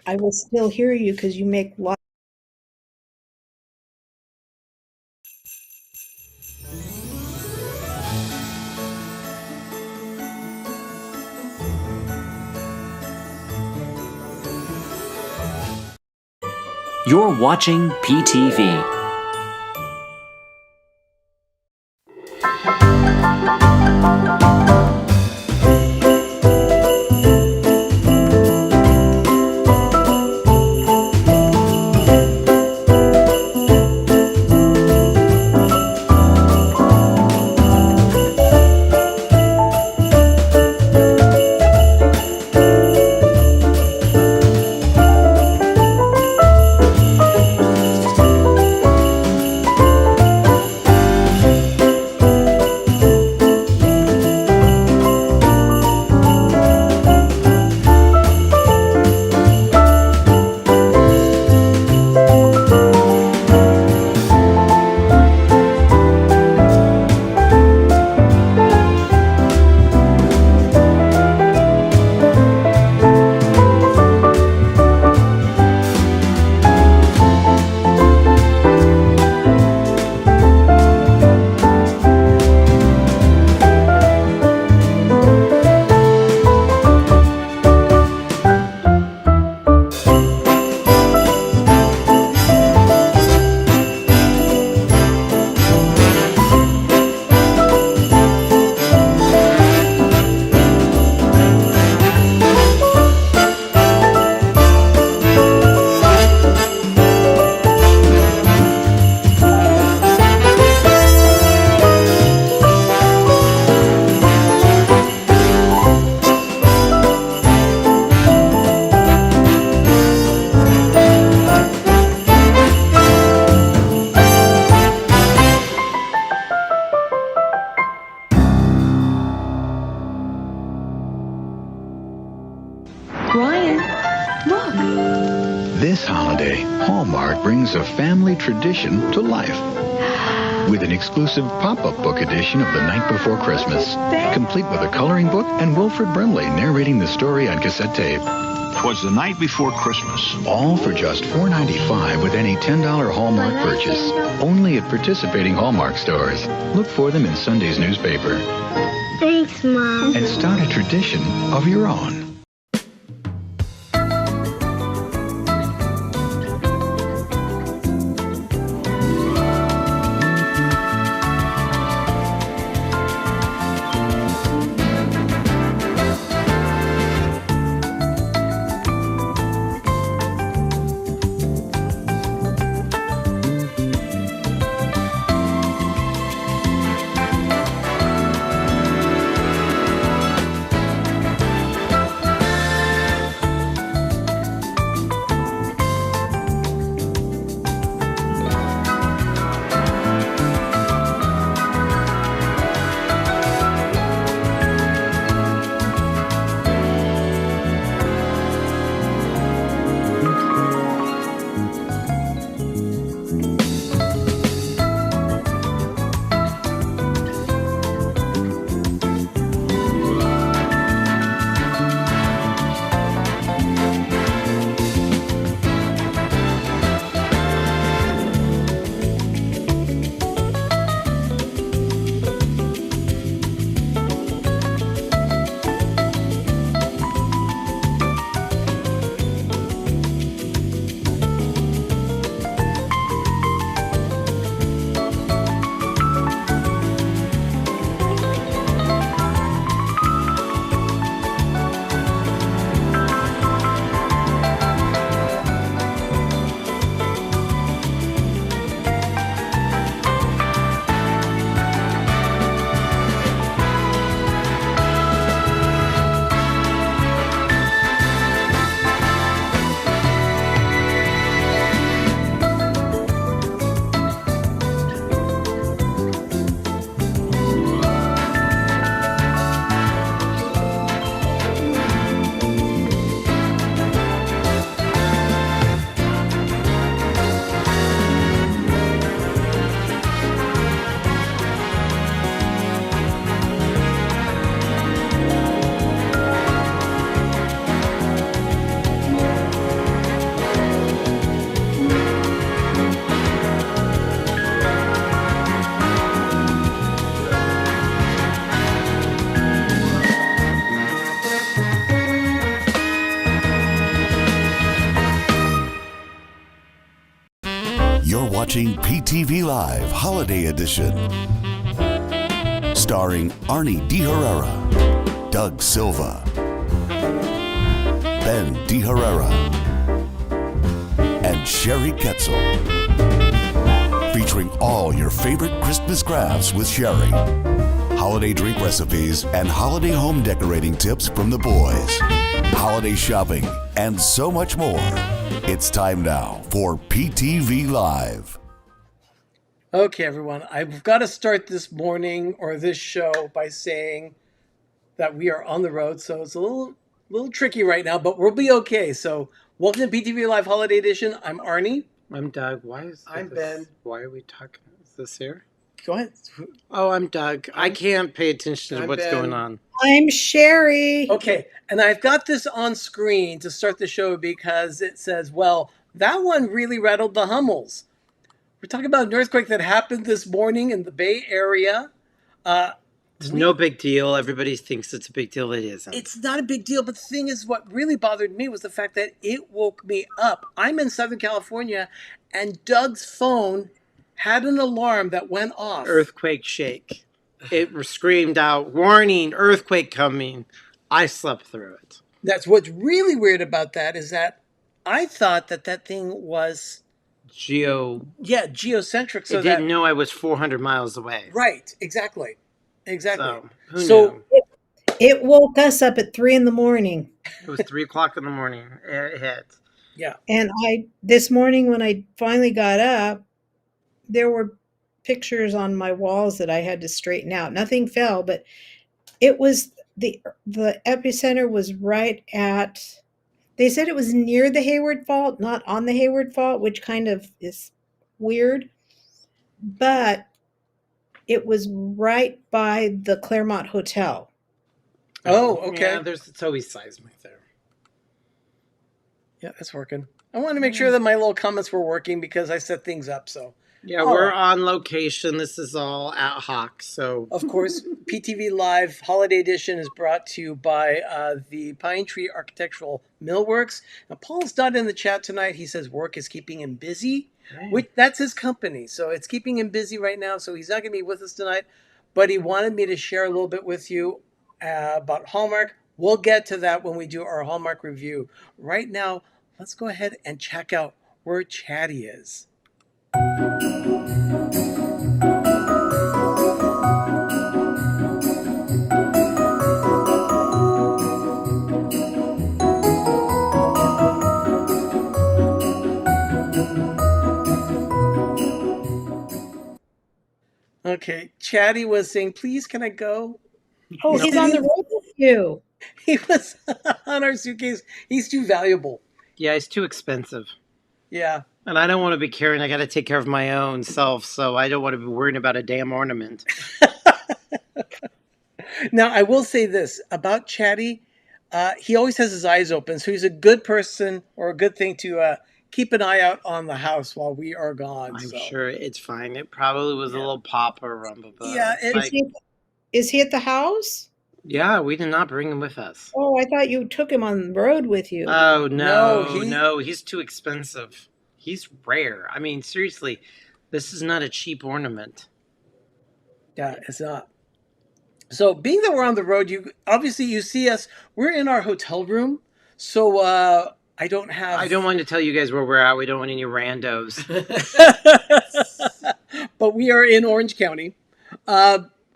I will still hear you because you make lots. You're watching PTV. This holiday, Hallmark brings a family tradition to life with an exclusive pop-up book edition of The Night Before Christmas, complete with a coloring book and Wilfred Brimley narrating the story on cassette tape. 'Twas the night before Christmas. All for just $4.95 with any $10 Hallmark purchase. Only at participating Hallmark stores. Look for them in Sunday's newspaper. Thanks, Mom. And start a tradition of your own. watching PTV Live Holiday Edition. Starring Arnie De Herrera, Doug Silva, Ben De Herrera, and Sherry Ketzel. Featuring all your favorite Christmas crafts with Sherry, holiday drink recipes, and holiday home decorating tips from the boys, holiday shopping, and so much more. It's time now for PTV Live. Okay, everyone, I've got to start this morning or this show by saying that we are on the road, so it's a little tricky right now, but we'll be okay. So welcome to PTV Live Holiday Edition. I'm Arnie. I'm Doug. I'm Ben. Why are we talking? Is this here? Go ahead. Oh, I'm Doug. I can't pay attention to what's Ben. going on. I'm Sherry. Okay, and I've got this on screen to start the show because it says, well, that one really rattled the Hummels. We're talking about an earthquake that happened this morning in the Bay Area. It's no big deal. Everybody thinks it's a big deal. It isn't. It's not a big deal, but the thing is, what really bothered me was the fact that it woke me up. I'm in Southern California, and Doug's phone had an alarm that went off. Earthquake shake. It screamed out, warning, earthquake coming. I slept through it. That's what's really weird about that is that I thought that thing was geocentric. So it didn't know I was 400 miles away. Right, exactly. So, who knew? It woke us up at 3 a.m. It was 3 o'clock in the morning. It hit. Yeah. And this morning when I finally got up, there were pictures on my walls that I had to straighten out. Nothing fell, but it was the epicenter was right at, they said it was near the Hayward Fault, not on the Hayward Fault, which kind of is weird, but it was right by the Claremont Hotel. Oh, okay. Yeah, it's always seismic there. Yeah, that's working. I wanted to make sure that my little comments were working because I set things up, so. Yeah, we're on location. This is all ad hoc, so. Of course, PTV Live Holiday Edition is brought to you by the Pine Tree Architectural Millworks. Now, Paul's not in the chat tonight. He says work is keeping him busy. Which, that's his company, so it's keeping him busy right now, so he's not going to be with us tonight, but he wanted me to share a little bit with you about Hallmark. We'll get to that when we do our Hallmark review. Right now, let's go ahead and check out where Chatty is. Okay, Chatty was saying, please, can I go? Oh, he's on the road with you. He was on our suitcase. He's too valuable. Yeah, it's too expensive. Yeah. And I don't want to be carrying, I got to take care of my own self, so I don't want to be worrying about a damn ornament. Now, I will say this about Chatty. He always has his eyes open, so he's a good person or a good thing to keep an eye out on the house while we are gone. I'm sure it's fine. It probably was a little pop or rumble. Yeah. Is he at the house? Yeah, we did not bring him with us. Oh, I thought you took him on the road with you. Oh, no, he's too expensive. He's rare. I mean, seriously, this is not a cheap ornament. Yeah, it's not. So being that we're on the road, you see us. We're in our hotel room, so I don't want to tell you guys where we're at. We don't want any randos. But we are in Orange County.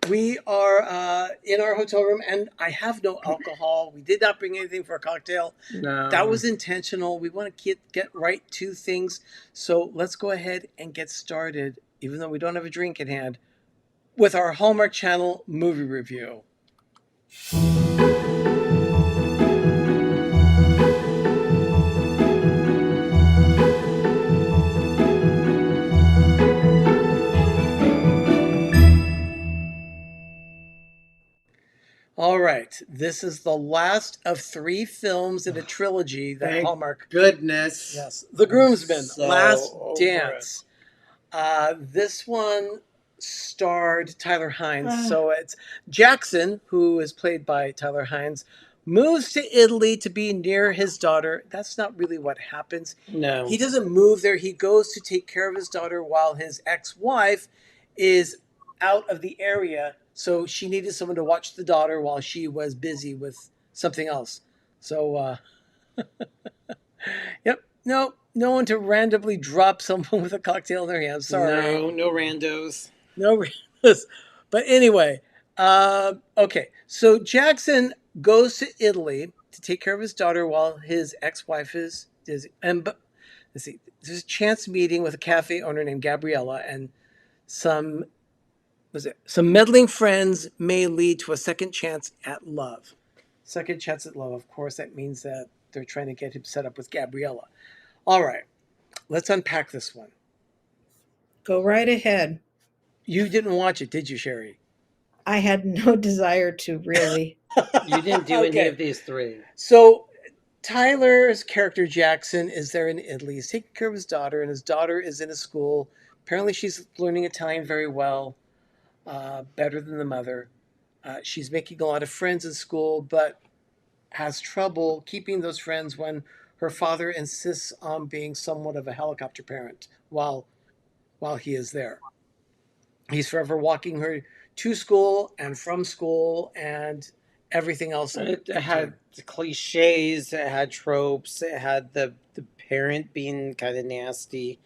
We are in our hotel room, and I have no alcohol. We did not bring anything for a cocktail. No. That was intentional. We want to get right to things. So let's go ahead and get started, even though we don't have a drink in hand, with our Hallmark Channel movie review. All right, this is the last of 3 films in a trilogy that Thank Hallmark. Goodness. Yes, The Groomsmen, So Last over Dance. This one starred Tyler Hines. So it's Jackson, who is played by Tyler Hines, moves to Italy to be near his daughter. That's not really what happens. No. He doesn't move there. He goes to take care of his daughter while his ex-wife is out of the area. So she needed someone to watch the daughter while she was busy with something else. So, yep. No one to randomly drop someone with a cocktail in their hand. Sorry. No randos. No randos. But anyway, okay. So Jackson goes to Italy to take care of his daughter while his ex-wife is let's see, there's a chance meeting with a cafe owner named Gabriella, and some meddling friends may lead to a second chance at love. Second chance at love, of course, that means that they're trying to get him set up with Gabriella. All right, let's unpack this one. Go right ahead. You didn't watch it, did you, Sherry? I had no desire to really. You didn't do any of these three. So Tyler's character Jackson is there in Italy. He's taking care of his daughter, and his daughter is in a school. Apparently she's learning Italian very well, better than the mother. She's making a lot of friends in school, but has trouble keeping those friends when her father insists on being somewhat of a helicopter parent while he is there. He's forever walking her to school and from school and everything else. It had cliches, it had tropes, it had the parent being kind of nasty.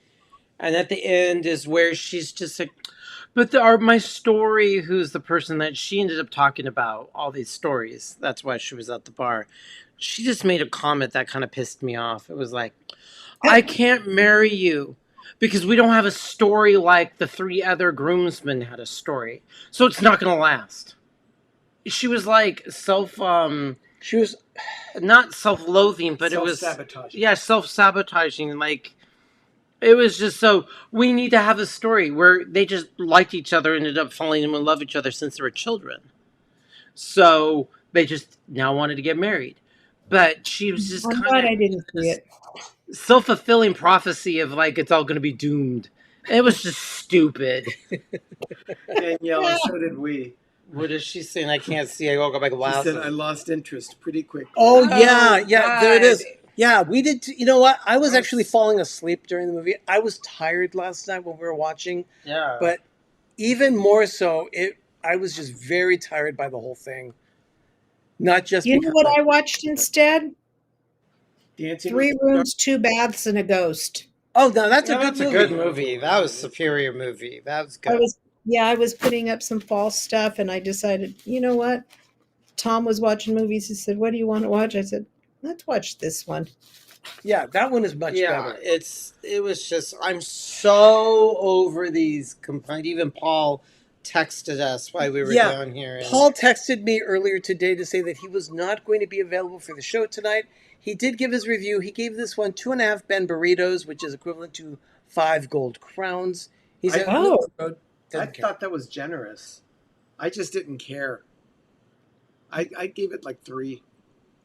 And at the end is where she's just like, but my story, who's the person that she ended up talking about all these stories. That's why she was at the bar. She just made a comment that kind of pissed me off. It was like, I can't marry you because we don't have a story like the three other groomsmen had a story. So it's not going to last. She was like she was not self-loathing, but it was self-sabotaging. Yeah, self-sabotaging. Like, it was just so, we need to have a story where they just liked each other, ended up falling in love with each other since they were children. So they just now wanted to get married. But she was just I'm glad I didn't see it. Self-fulfilling prophecy of like, it's all going to be doomed. It was just stupid. Danielle, so did we. What is she saying? I can't see. I woke up like She said I lost interest pretty quickly. Oh, yeah, there it is. God. Yeah, we did. You know what? I was actually falling asleep during the movie. I was tired last night when we were watching. Yeah. But even more so, I was just very tired by the whole thing. Not just You know what I watched instead? Dancing 3 Rooms, 2 Baths, and a Ghost. Oh, no, that's Yeah, a good that's movie. a good movie. That was a superior movie. That was good. I was putting up some fall stuff, and I decided, you know what? Tom was watching movies. He said, "What do you want to watch?" I said, "Let's watch this one." Yeah, that one is much better. It was just, I'm so over these complaints. Even Paul texted us while we were down here. And Paul texted me earlier today to say that he was not going to be available for the show tonight. He did give his review. He gave this one 2.5 Ben burritos, which is equivalent to 5 gold crowns. He said, Oh. I thought that was generous. I just didn't care. I gave it like 3.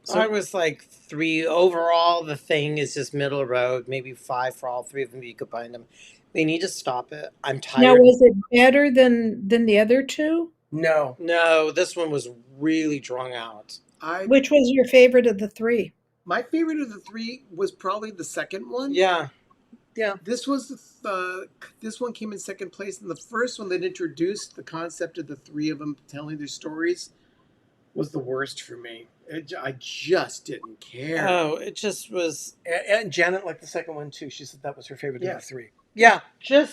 So I was like 3 overall. The thing is just middle of the road, maybe 5 for all 3 of them. You combine them. They need to stop it. I'm tired. Now, was it better than the other 2? No, this one was really drawn out. Which was your favorite of the 3? My favorite of the 3 was probably the second one. Yeah. This one came in second place, and the first one that introduced the concept of the 3 of them telling their stories was the worst for me. I just didn't care. Oh, it just was. And Janet liked the second one too. She said that was her favorite of the 3. Yeah,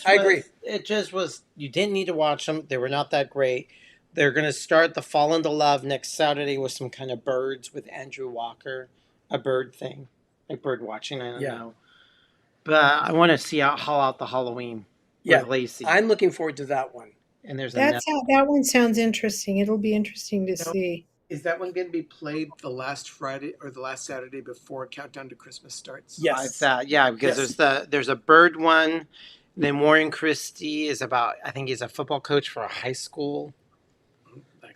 I agree. It just was. You didn't need to watch them. They were not that great. They're going to start the Fall into Love next Saturday with some kind of birds with Andrew Walker, a bird thing, like bird watching. I don't know. But I want to see Haul Out the Halloween with Lacey. I'm looking forward to that one. And there's that one sounds interesting. It'll be interesting to see. Is that one going to be played the last Friday or the last Saturday before Countdown to Christmas starts? Yes. Because there's a bird one. Then Warren Christie is about, I think he's a football coach for a high school.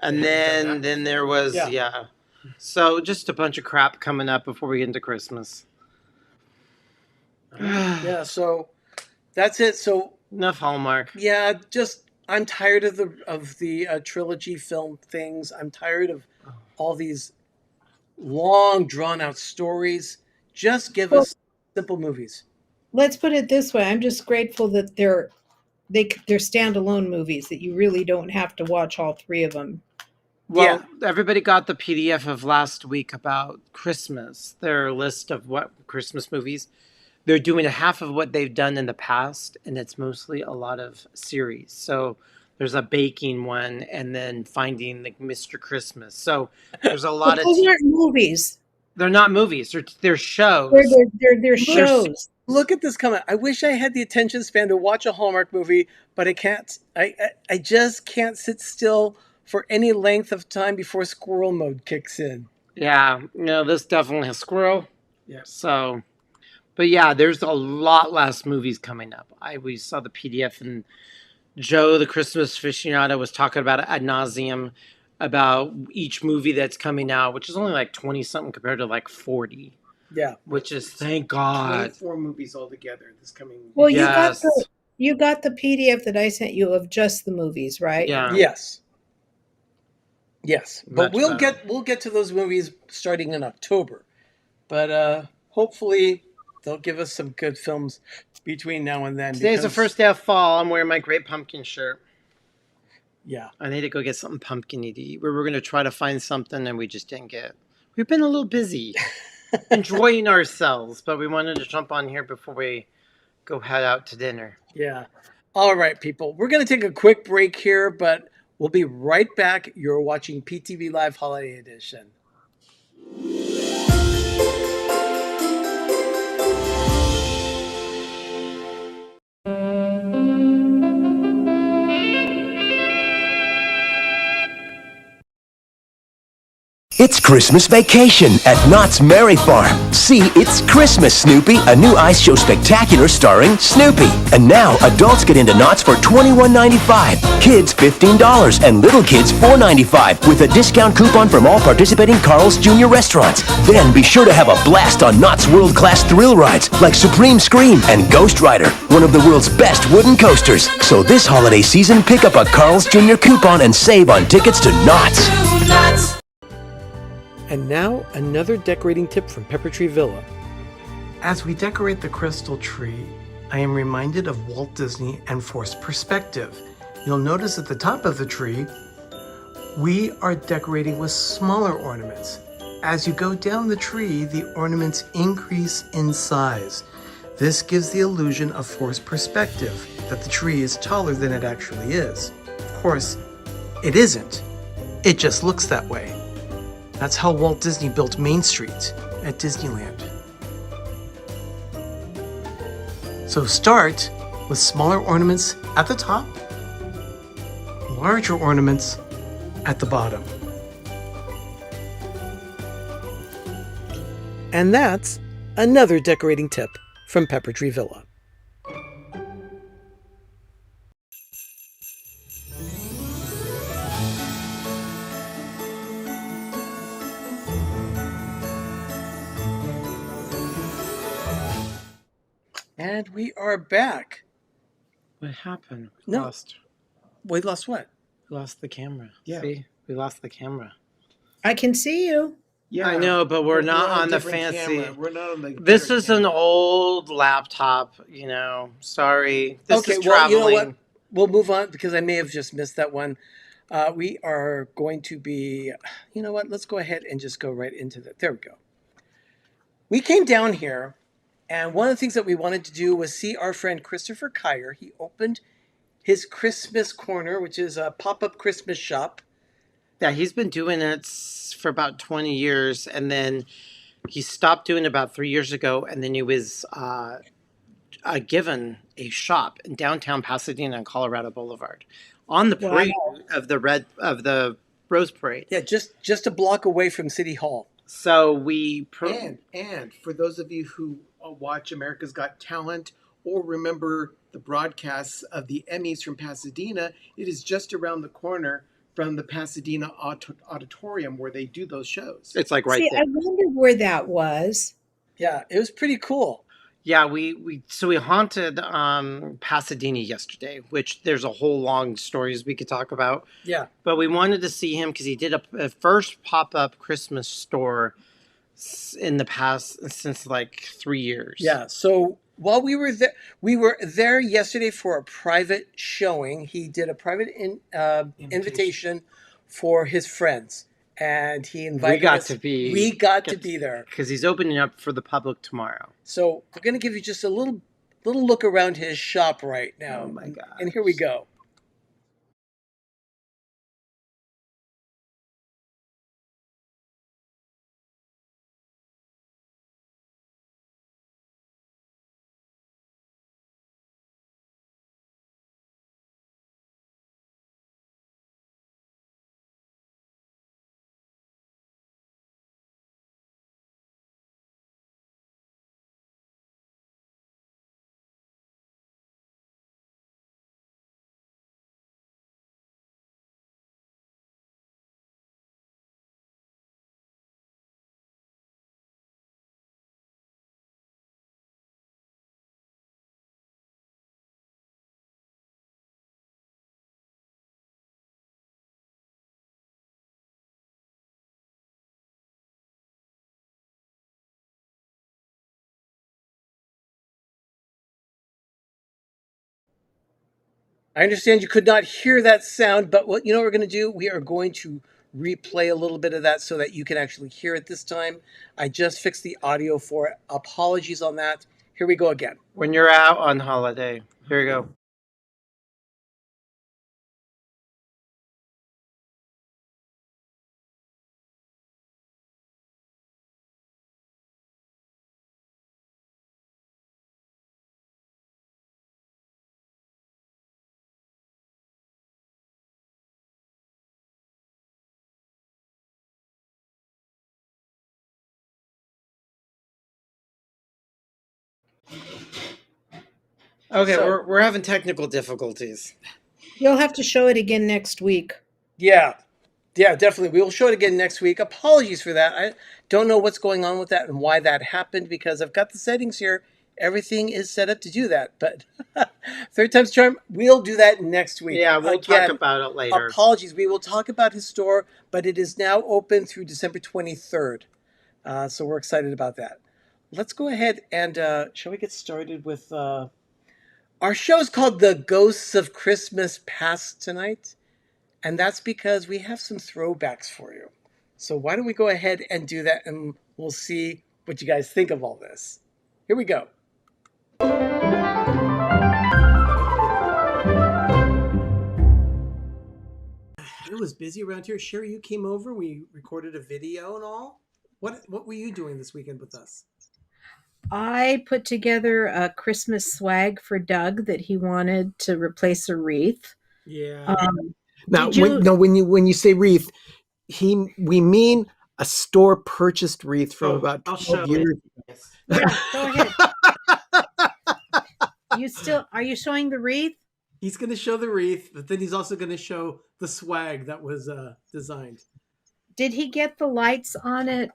And then there was, So just a bunch of crap coming up before we get into Christmas. So that's it. So enough Hallmark. Yeah, just I'm tired of the trilogy film things. I'm tired of all these long, drawn-out stories. Just give Well, us simple movies. let's put it this way. I'm just grateful that they're standalone movies that you really don't have to watch all three of them. Well, everybody got the PDF of last week about Christmas, their list of what Christmas movies. They're doing a half of what they've done in the past, and it's mostly a lot of series. So there's a baking one, and then finding like Mr. Christmas. So there's a lot But of. those aren't movies. They're not movies. They're shows. They're shows. Look at this comment. I wish I had the attention span to watch a Hallmark movie, but I can't. I just can't sit still for any length of time before squirrel mode kicks in. Yeah, this definitely has squirrel. Yeah. So, but yeah, there's a lot less movies coming up. We saw the PDF, and Joe, the Christmas aficionado, was talking about it ad nauseum about each movie that's coming out, which is only like 20 something compared to like 40. Yeah. Which is, thank God. 24 movies altogether this coming. Well, Yes. you got the PDF that I sent you of just the movies, right? Yeah. Yes, but Much better. we'll get to those movies starting in October. But hopefully they'll give us some good films between now and then. Today's the first day of fall. I'm wearing my Great Pumpkin shirt. Yeah. I need to go get something pumpkin-y to eat. We were going to try to find something, and we just didn't get. We've been a little busy enjoying ourselves, but we wanted to jump on here before we go head out to dinner. Yeah. All right, people. We're going to take a quick break here, but we'll be right back. You're watching PTV Live Holiday Edition. It's Christmas vacation at Knott's Merry Farm. See, it's Christmas, Snoopy, a new ice show spectacular starring Snoopy. And now, adults get into Knott's for $21.95, kids $15, and little kids $4.95 with a discount coupon from all participating Carl's Jr. restaurants. Then be sure to have a blast on Knott's world-class thrill rides like Supreme Scream and Ghost Rider, one of the world's best wooden coasters. So this holiday season, pick up a Carl's Jr. coupon and save on tickets to Knott's. And now, another decorating tip from Pepper Tree Villa. As we decorate the crystal tree, I am reminded of Walt Disney and forced perspective. You'll notice at the top of the tree, we are decorating with smaller ornaments. As you go down the tree, the ornaments increase in size. This gives the illusion of forced perspective, that the tree is taller than it actually is. Of course, it isn't. It just looks that way. That's how Walt Disney built Main Street at Disneyland. So start with smaller ornaments at the top, larger ornaments at the bottom. And that's another decorating tip from Pepper Tree Villa. And we are back. What happened? We Lost what? We lost the camera. Yeah. See? We lost the camera. I can see you. Yeah, I know, but we're not on a on the different fancy. camera. We're not on the. This better is an camera. old laptop, Sorry. This is Well, traveling. you know what? We'll move on because I may have just missed that one. We are going to be, you know what? Let's go ahead and just go right into that. There we go. We came down here, and one of the things that we wanted to do was see our friend Christopher Kyer. He opened his Christmas Corner, which is a pop-up Christmas shop. Yeah, he's been doing it for about 20 years, and then he stopped doing it about 3 years ago, and then he was given a shop in downtown Pasadena on Colorado Boulevard on the parade of the Rose Parade. Yeah, just a block away from City Hall. So we And for those of you who watch America's Got Talent or remember the broadcasts of the Emmys from Pasadena, it is just around the corner from the Pasadena Auditorium where they do those shows. It's like right See, there. I wondered where that was. Yeah, it was pretty cool. Yeah, we haunted Pasadena yesterday, which there's a whole long stories we could talk about. Yeah. But we wanted to see him because he did a first pop-up Christmas store in the past since like 3 years. Yeah. So while we were there yesterday for a private showing. He did a private invitation for his friends, and he invited We got us. to be. We got to be there because he's opening up for the public tomorrow. So we're going to give you just a little look around his shop right now. Oh my god! And here we go. I understand you could not hear that sound, but what we're going to do? We are going to replay a little bit of that so that you can actually hear it this time. I just fixed the audio for it. Apologies on that. Here we go again. When you're out on holiday, here you go. Okay, So- we're having technical difficulties. You'll have to show it again next week. Yeah, definitely. We will show it again next week. Apologies for that. I don't know what's going on with that and why that happened because I've got the settings here. Everything is set up to do that. But third time's charm, we'll do that next week. Yeah, we'll Again, talk about it later. Apologies. We will talk about his store, but it is now open through December 23rd. So we're excited about that. Let's go ahead and shall we get started with our show is called The Ghosts of Christmas Past tonight. And that's because we have some throwbacks for you. So why don't we go ahead and do that and we'll see what you guys think of all this. Here we go. It was busy around here. Sherry, you came over. We recorded a video and all. What were you doing this weekend with us? I put together a Christmas swag for Doug that he wanted to replace a wreath. Yeah. Now, Did you- when you say wreath, we mean a store purchased wreath from about I'll 12 show years. Yeah, go ahead. Are you showing the wreath? He's going to show the wreath, but then he's also going to show the swag that was designed. Did he get the lights on it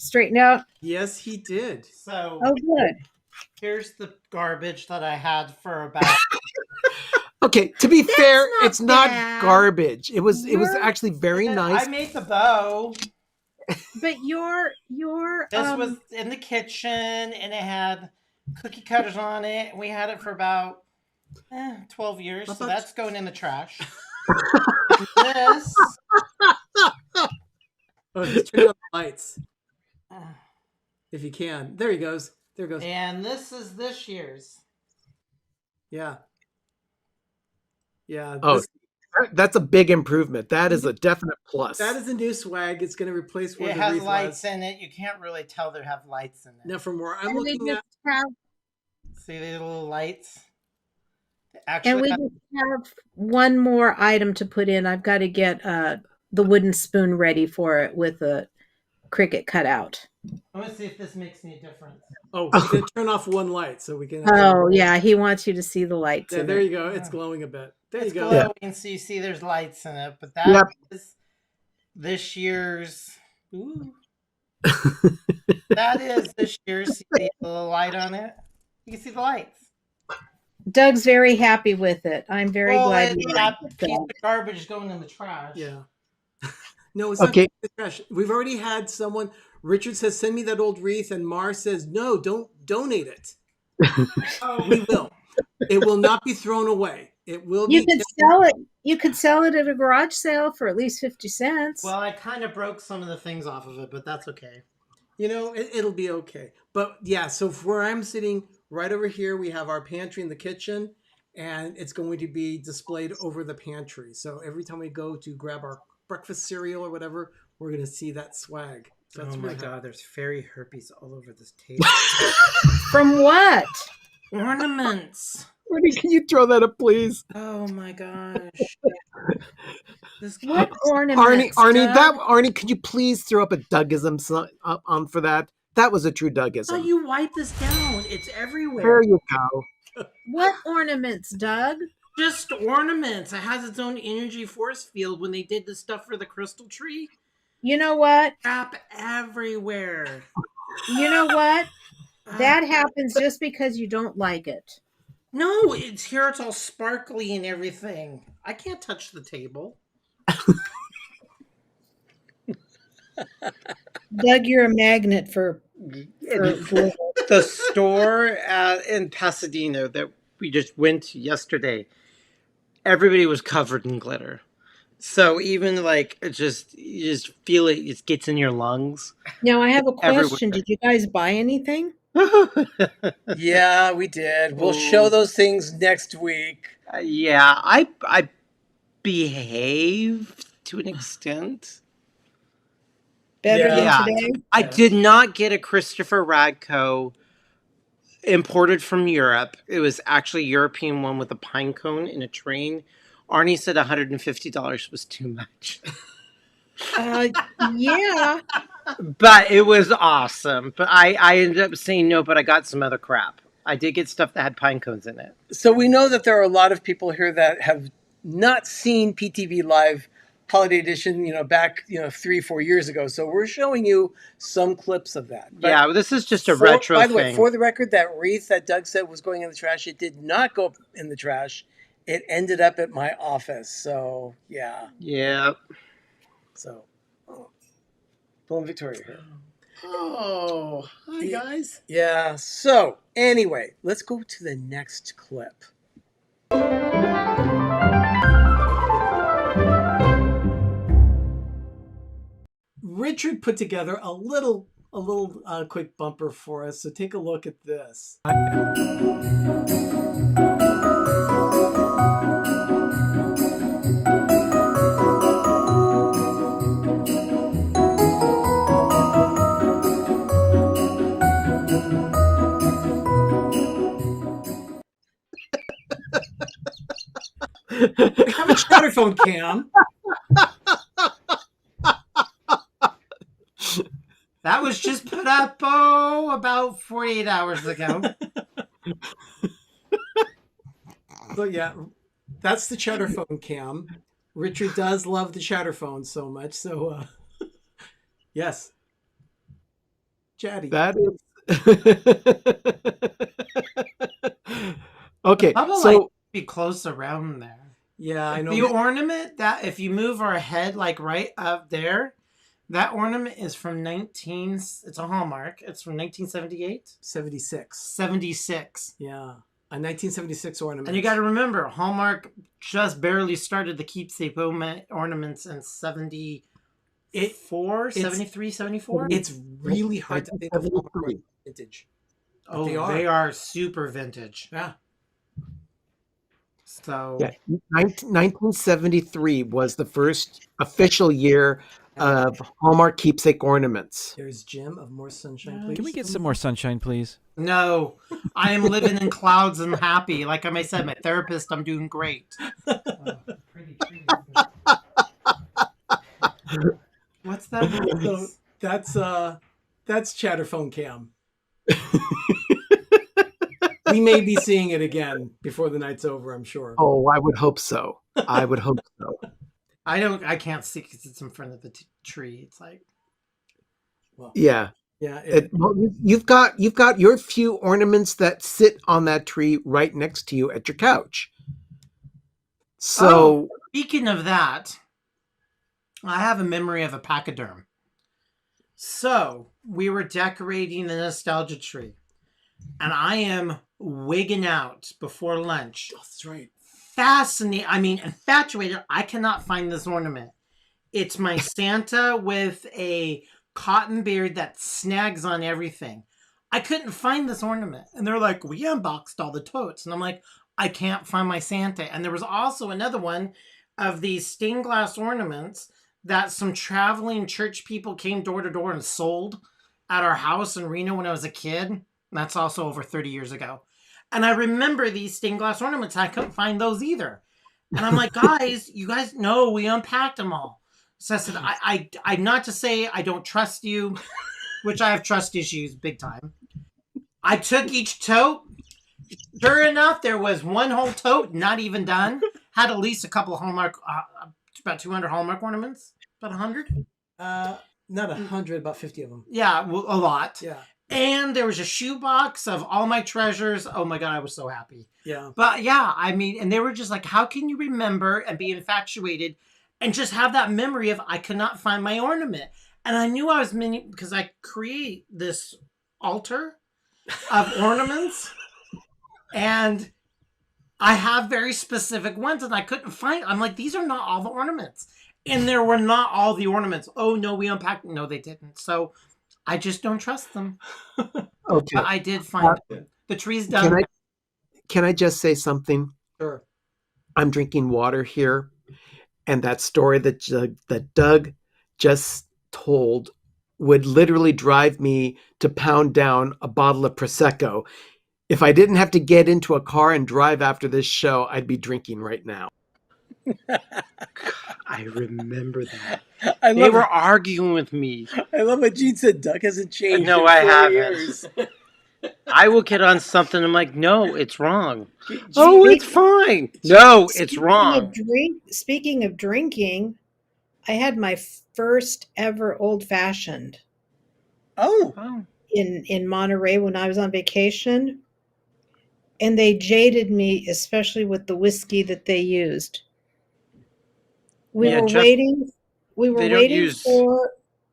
straightened out? Yes, he did. So Oh, good. here's the garbage that I had for about. Okay, to be fair, not it's not bad. garbage. It was You're- actually very nice. I made the bow. But your This was in the kitchen, and it had cookie cutters on it. And we had it for about 12 years, so that's going in the trash. This. Oh, just turn on the lights. If you can. There he goes. There he goes. And this is this year's. Yeah. Yeah. Oh, that's a big improvement. That is a definite plus. That is a new swag. It's going to replace what It the has wreath lights was. in it. You can't really tell they have lights in it. Now, from where I'm and we looking just at, have See the little lights? They and actually we have- just have one more item to put in. I've got to get the wooden spoon ready for it with a cricket cut out. I want to see if this makes any difference. oh, we're going to turn off one light so we can. Oh yeah, he wants you to see the lights. Yeah, in there it. you go. It's glowing a bit. There It's you go. glowing, so you see there's lights in it. But that Yep. is this year's. Ooh. That is this year's. See the little light on it? You can see the lights. Doug's very happy with it. I'm very glad. It's you that liked piece it. of garbage going in the trash. Yeah. No, it's Okay. not the trash. We've already had someone Richard says, send me that old wreath. And Mar says, no, don't donate it. We will. It will not be thrown away. It will You be. could sell it. You could sell it at a garage sale for at least 50 cents. Well, I kind of broke some of the things off of it, but that's okay. You know, it'll be okay. But yeah, so where I'm sitting right over here, we have our pantry in the kitchen, and it's going to be displayed over the pantry. So every time we go to grab our breakfast cereal or whatever, we're going to see that swag. So that's oh my God, there's fairy herpes all over this table. From what? Ornaments. Arnie, can you throw that up, please? Oh my gosh. What ornaments? Arnie, could you please throw up a Dougism on for that? That was a true Dougism. Oh, you wipe this down. It's everywhere. There you go. What ornaments, Doug? Just ornaments. It has its own energy force field when they did the stuff for the crystal tree. You know what? Crap everywhere. You know what? That happens just because you don't like it. No, it's here. It's all sparkly and everything. I can't touch the table. Doug, you're a magnet for the store in Pasadena that we just went to yesterday. Everybody was covered in glitter. So even like you just feel it. It gets in your lungs. Now I have a question. Everywhere. Did you guys buy anything? Yeah, we did. We'll show those things next week. Yeah, I behaved to an extent. Better than today? I did not get a Christopher Radko imported from Europe. It was actually a European one with a pine cone in a train. Arnie said $150 was too much. Yeah. But it was awesome. But I ended up saying no, but I got some other crap. I did get stuff that had pine cones in it. So we know that there are a lot of people here that have not seen PTV Live Holiday Edition, back, 3-4 years ago. So we're showing you some clips of that. But yeah, well, this is just a retro by the way, thing. for the record, that wreath that Doug said was going in the trash, it did not go in the trash. It ended up at my office. So, yeah. Yeah. So, Bill and Victoria here. Oh, hi, guys. Yeah. So, anyway, let's go to the next clip. Richard put together a little quick bumper for us. So take a look at this. We have a Chatterphone cam. That was just put up, about 48 hours ago. So yeah, that's the Chatterphone cam. Richard does love the Chatterphone so much. So, yes. Chatty. That is... Okay, How so... about be close around there? Yeah, I know. The ornament, that if you move our head like right up there, that ornament is from it's a Hallmark. It's from 1978? 76. 76. Yeah, a 1976 ornament. And you got to remember, Hallmark just barely started the keepsake ornaments in 74, 73, 74? It's really hard to think of Hallmark vintage. Oh, they are super vintage. Yeah. So yeah, 1973 was the first official year of Hallmark keepsake ornaments. There's Jim of More Sunshine, please. Can we get some more sunshine, please? No, I am living in clouds and happy. Like I said, my therapist, I'm doing great. What's that? So that's Chatterphone cam. We may be seeing it again before the night's over, I'm sure. Oh, I would hope so. I would hope so. I can't see because it's in front of the tree. It's like, well, yeah. Well, you've got your few ornaments that sit on that tree right next to you at your couch. So, speaking of that, I have a memory of a pachyderm. So we were decorating the nostalgia tree, and I am wigging out before lunch. That's right. Infatuated. I cannot find this ornament. It's my Santa with a cotton beard that snags on everything. I couldn't find this ornament. And they're like, we unboxed all the totes. And I'm like, I can't find my Santa. And there was also another one of these stained glass ornaments that some traveling church people came door to door and sold at our house in Reno when I was a kid. And that's also over 30 years ago. And I remember these stained glass ornaments. I couldn't find those either. And I'm like, guys, you guys know we unpacked them all. So I said, I'm not to say I don't trust you, which I have trust issues big time. I took each tote. Sure enough, there was one whole tote, not even done. Had at least a couple of Hallmark, about 200 Hallmark ornaments. About 100? Not 100, about 50 of them. Yeah, well, a lot. Yeah. And there was a shoebox of all my treasures. Oh my God, I was so happy. Yeah. But yeah, and they were just like, how can you remember and be infatuated and just have that memory of I could not find my ornament? And I knew I was because I create this altar of ornaments and I have very specific ones and I couldn't find. I'm like, these are not all the ornaments. And there were not all the ornaments. Oh no, we unpacked. No, they didn't. So I just don't trust them. Okay. But I did find it. The tree's done. Can I just say something? Sure. I'm drinking water here, and that story that Doug just told would literally drive me to pound down a bottle of Prosecco. If I didn't have to get into a car and drive after this show, I'd be drinking right now. I remember that. They were arguing with me. I love what Gene said. Doug hasn't changed. No, in I 4 haven't. years. I will get on something. I'm like, no, it's wrong. Gee, It's fine. No, it's wrong. Speaking of drinking, I had my first ever old fashioned. Oh. In Monterey when I was on vacation. And they jaded me, especially with the whiskey that they used. We were waiting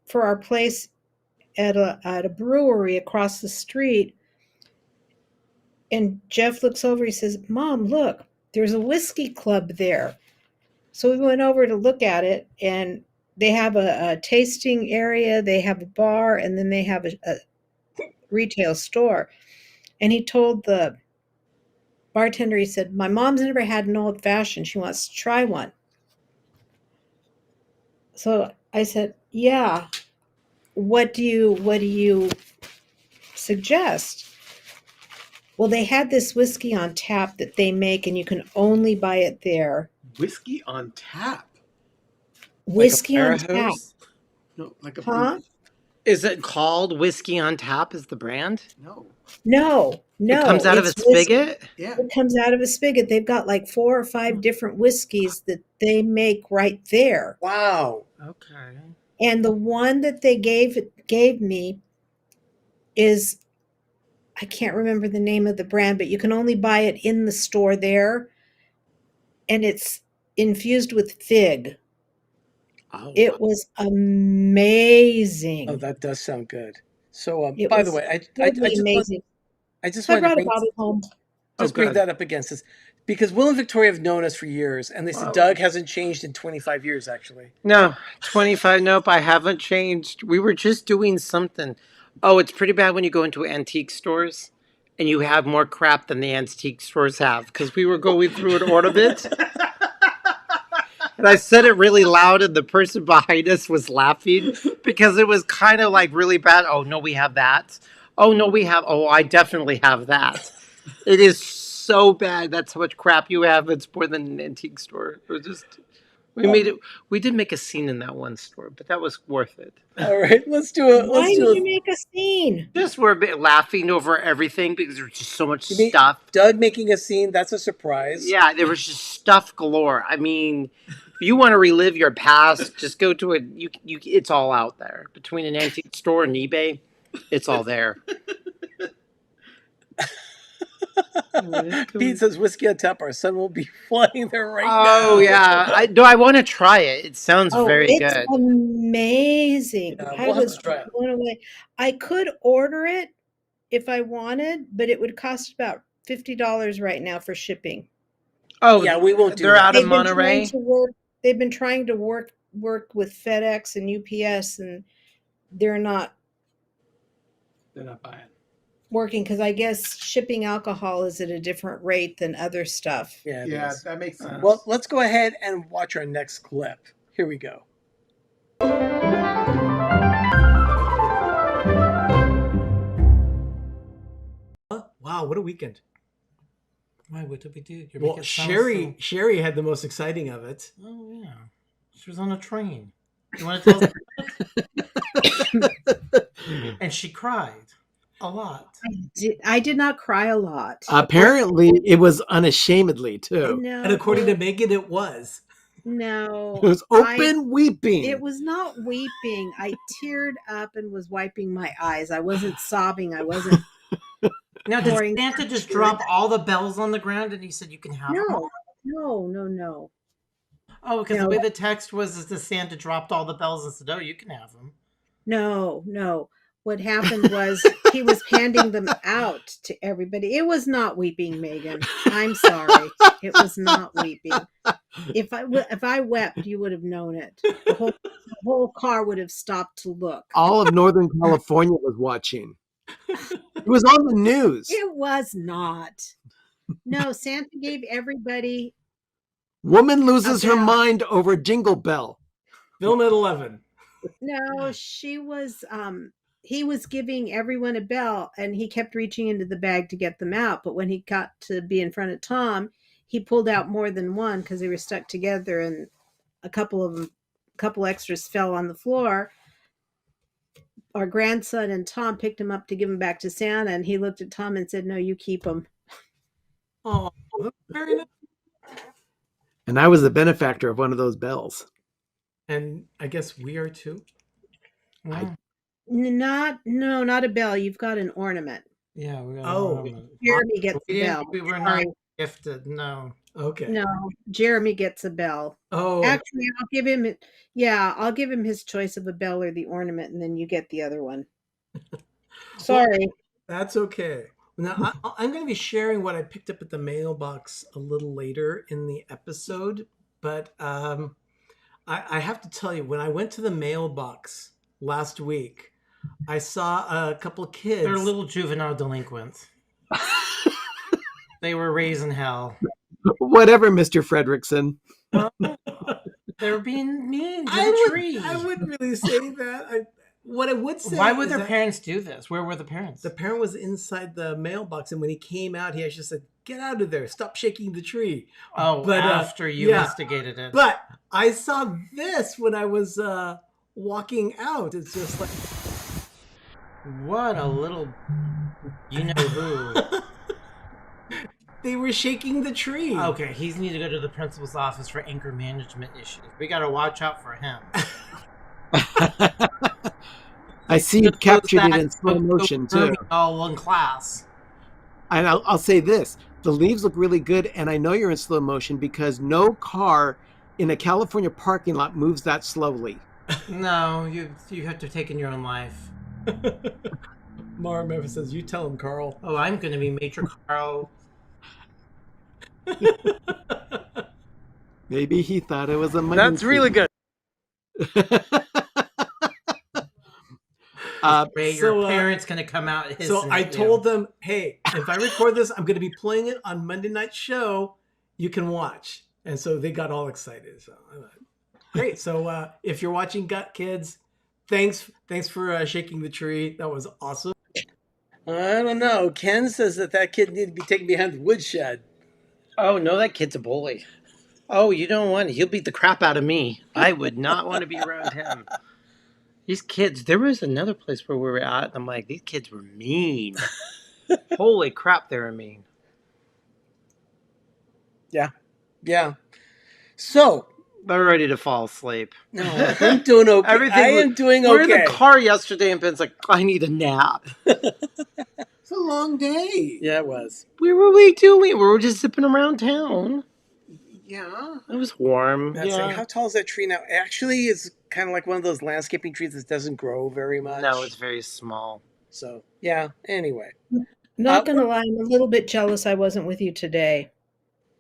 for our place at a brewery across the street. And Jeff looks over, he says, Mom, look, there's a whiskey club there. So we went over to look at it, and they have a tasting area, they have a bar, and then they have a retail store. And he told the bartender, he said, my mom's never had an old fashioned. She wants to try one. So I said, yeah, what do you suggest? Well, they had this whiskey on tap that they make, and you can only buy it there. Whiskey on tap? Whiskey on tap. No, like a huh? Is it called Whiskey on Tap? Is the brand? No. It comes out of a spigot? Yeah. It comes out of a spigot. They've got like 4 or 5 different whiskeys that they make right there. Wow. Okay. And the one that they gave me is, I can't remember the name of the brand, but you can only buy it in the store there. And it's infused with fig. Oh, it was amazing. Oh, that does sound good. So, by the way, I just want to bring home. Bring that up against this, because Will and Victoria have known us for years, and they said Doug hasn't changed in 25 years. Actually, no, 25. Nope, I haven't changed. We were just doing something. Oh, it's pretty bad when you go into antique stores and you have more crap than the antique stores have, because we were going through an ornament. And I said it really loud, and the person behind us was laughing because it was kind of like really bad. Oh, no, we have that. Oh, no, we have. Oh, I definitely have that. It is so bad. That's how much crap you have. It's more than an antique store. It was just, we did make a scene in that one store, but that was worth it. All right, let's do it. Why did you make a scene? Just we're a bit laughing over everything because there's just so much stuff. Doug making a scene, that's a surprise. Yeah, there was just stuff galore. I mean, if you want to relive your past, just go to it's all out there. Between an antique store and eBay, it's all there. Pete says whiskey on tap. Our son will be flying there right now. Oh yeah, I want to try it. It sounds very it's good. amazing. Yeah, I we'll have was to try it. blown away. I could order it if I wanted, but it would cost about $50 right now for shipping. Oh Yeah, we won't do they're that. out of They've been trying Monterey. to work. They've been trying to work with FedEx and UPS, and they're not buying. working because I guess shipping alcohol is at a different rate than other stuff. Yeah, it Yeah, is. that makes sense. Well, let's go ahead and watch our next clip. Here we go. Wow, what a weekend. Why? What did we do? You're Well, making it sound Sherry had the most exciting of it. Oh, yeah. She was on a train. You want to tell us? And she cried a lot. I did not cry a lot. Apparently, it was unashamedly too. No, And according to Megan, it was. no, It was open weeping. It was not weeping. I teared up and was wiping my eyes. I wasn't sobbing. I wasn't. Now, did pouring Santa just tears. drop all the bells on the ground and he said you can have them? No. Oh, because No. the way the text was is the Santa dropped all the bells and said, oh, you can have them. No. What happened was he was handing them out to everybody. It was not weeping, Megan. I'm sorry. It was not weeping. If I wept, you would have known it. The whole car would have stopped to look. All of Northern California was watching. It was on the news. It was not. No, Santa gave everybody. Woman loses her bell. mind over Jingle Bell. Film at 11. No, she was. He was giving everyone a bell, and he kept reaching into the bag to get them out. But when he got to be in front of Tom, he pulled out more than one because they were stuck together, and a couple extras fell on the floor. Our grandson and Tom picked him up to give him back to Santa, and he looked at Tom and said, "No, you keep him." Oh, that's very nice. And I was the benefactor of one of those bells. And I guess we are too. Not a bell. You've got an ornament. Yeah, we got Oh. Jeremy gets the bell. We were Sorry. not gifted, no. Okay. No, Jeremy gets a bell. Oh. Actually, I'll give him. Yeah, I'll give him his choice of a bell or the ornament, and then you get the other one. Sorry. Well, that's okay. Now, I'm going to be sharing what I picked up at the mailbox a little later in the episode, but I have to tell you, when I went to the mailbox last week, I saw a couple of kids. They're little juvenile delinquents. They were raising hell. Whatever, Mr. Fredrickson. They were being mean to I the would, tree. I wouldn't really say that. What I would say. Why would is their that parents do this? Where were the parents? The parent was inside the mailbox, and when he came out, he actually said, "Get out of there! Stop shaking the tree." Oh, but, after you instigated it. But I saw this when I was walking out. It's just like, what a little, you know who. They were shaking the tree. Okay, he's need to go to the principal's office for anger management issues. We got to watch out for him. I see you captured it in slow motion too. All in class. And I'll say this: the leaves look really good, and I know you're in slow motion because no car in a California parking lot moves that slowly. No, you have to take in your own life. Mara Memphis says, "You tell him, Carl." Oh, I'm going to be Major Carl. Maybe he thought it was a money. That's really good. Ray, your parents going to come out. So I told them, "Hey, if I record this, I'm going to be playing it on Monday Night Show. You can watch." And so they got all excited. So great. So if you're watching Gut Kids, thanks for shaking the tree. That was awesome. I don't know. Ken says that kid needed to be taken behind the woodshed. Oh, no, that kid's a bully. Oh, you don't want it. He'll beat the crap out of me. I would not want to be around him. These kids, there was another place where we were at, and I'm like, these kids were mean. Holy crap, they were mean. Yeah. So. They're ready to fall asleep. No, I'm doing okay. I am doing okay. We were in the car yesterday, and Ben's like, I need a nap. It's a long day. Yeah, it was. Where were we doing? We were just zipping around town. Yeah. It was warm. That's like, how tall is that tree now? Actually, it's kind of like one of those landscaping trees that doesn't grow very much. No, it's very small. So, yeah, anyway. Not gonna lie, I'm a little bit jealous I wasn't with you today.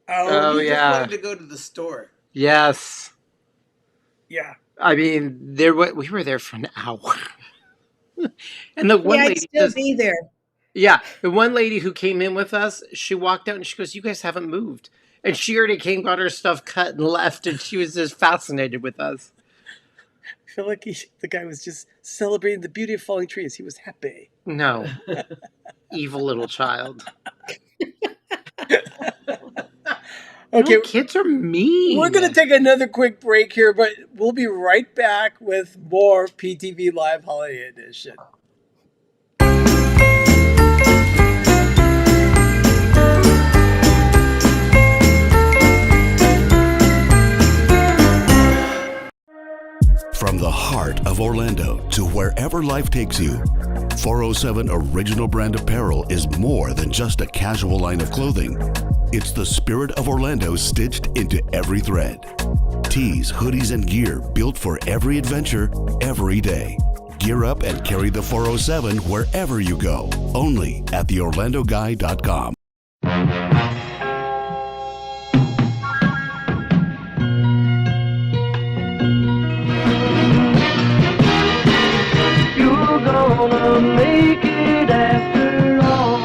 Oh, you yeah. just wanted to go to the store. Yes. Yeah. I mean, we were there for an hour. And the one I'd lady still be there. Yeah, the one lady who came in with us, she walked out and she goes, "You guys haven't moved." And she already came, got her stuff cut and left, and she was just fascinated with us. I feel like the guy was just celebrating the beauty of falling trees. He was happy. No. Evil little child. Okay, No, kids are mean. We're going to take another quick break here, but we'll be right back with more PTV Live Holiday Edition. From the heart of Orlando to wherever life takes you, 407 Original Brand Apparel is more than just a casual line of clothing. It's the spirit of Orlando stitched into every thread. Tees, hoodies, and gear built for every adventure, every day. Gear up and carry the 407 wherever you go. Only at theorlandoguy.com. Gonna make it after all.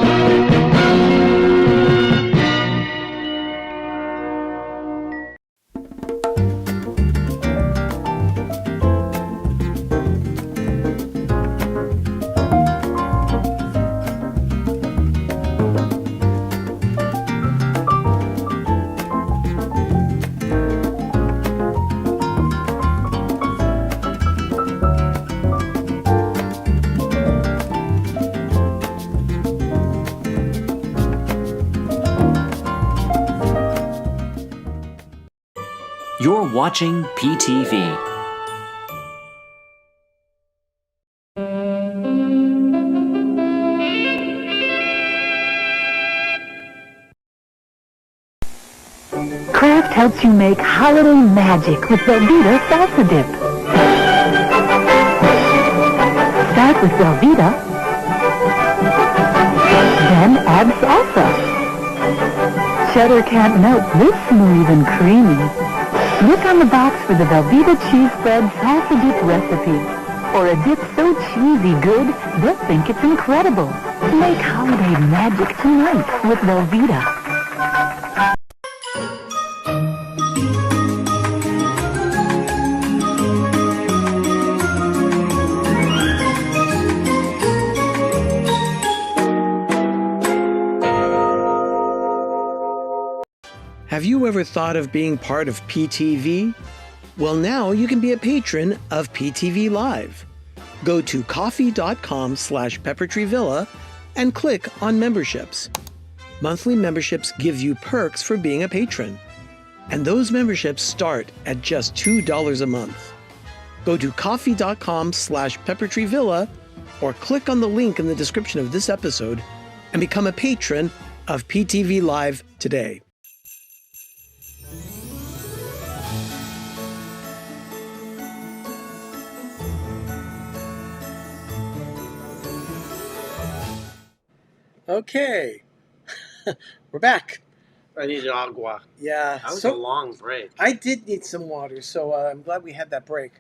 You're watching PTV. Kraft helps you make holiday magic with Velveeta salsa dip. Start with Velveeta, then add salsa. Cheddar can't melt this smooth and creamy. Look on the box for the Velveeta cheese spread salsa dip recipe. Or a dip so cheesy good, they'll think it's incredible. Make holiday magic tonight with Velveeta. Have you ever thought of being part of PTV? Well, now you can be a patron of PTV Live. Go to coffee.com/peppertreevilla and click on memberships. Monthly memberships give you perks for being a patron. And those memberships start at just $2 a month. Go to coffee.com/peppertreevilla or click on the link in the description of this episode and become a patron of PTV Live today. Okay, we're back. I need an agua. Yeah, That was a long break. I did need some water, so I'm glad we had that break.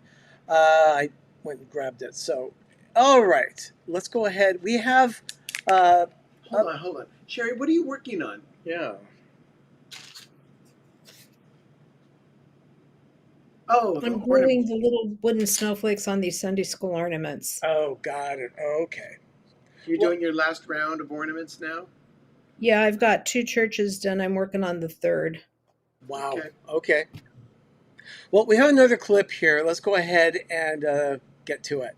I went and grabbed it. So, all right, let's go ahead. We have. Hold on. Sherry, what are you working on? Yeah. Oh, I'm gluing the little wooden snowflakes on these Sunday school ornaments. Oh, got it. Okay. You're doing your last round of ornaments now? Yeah, I've got 2 churches done. I'm working on the 3rd. Wow. Okay. Well, we have another clip here. Let's go ahead and get to it.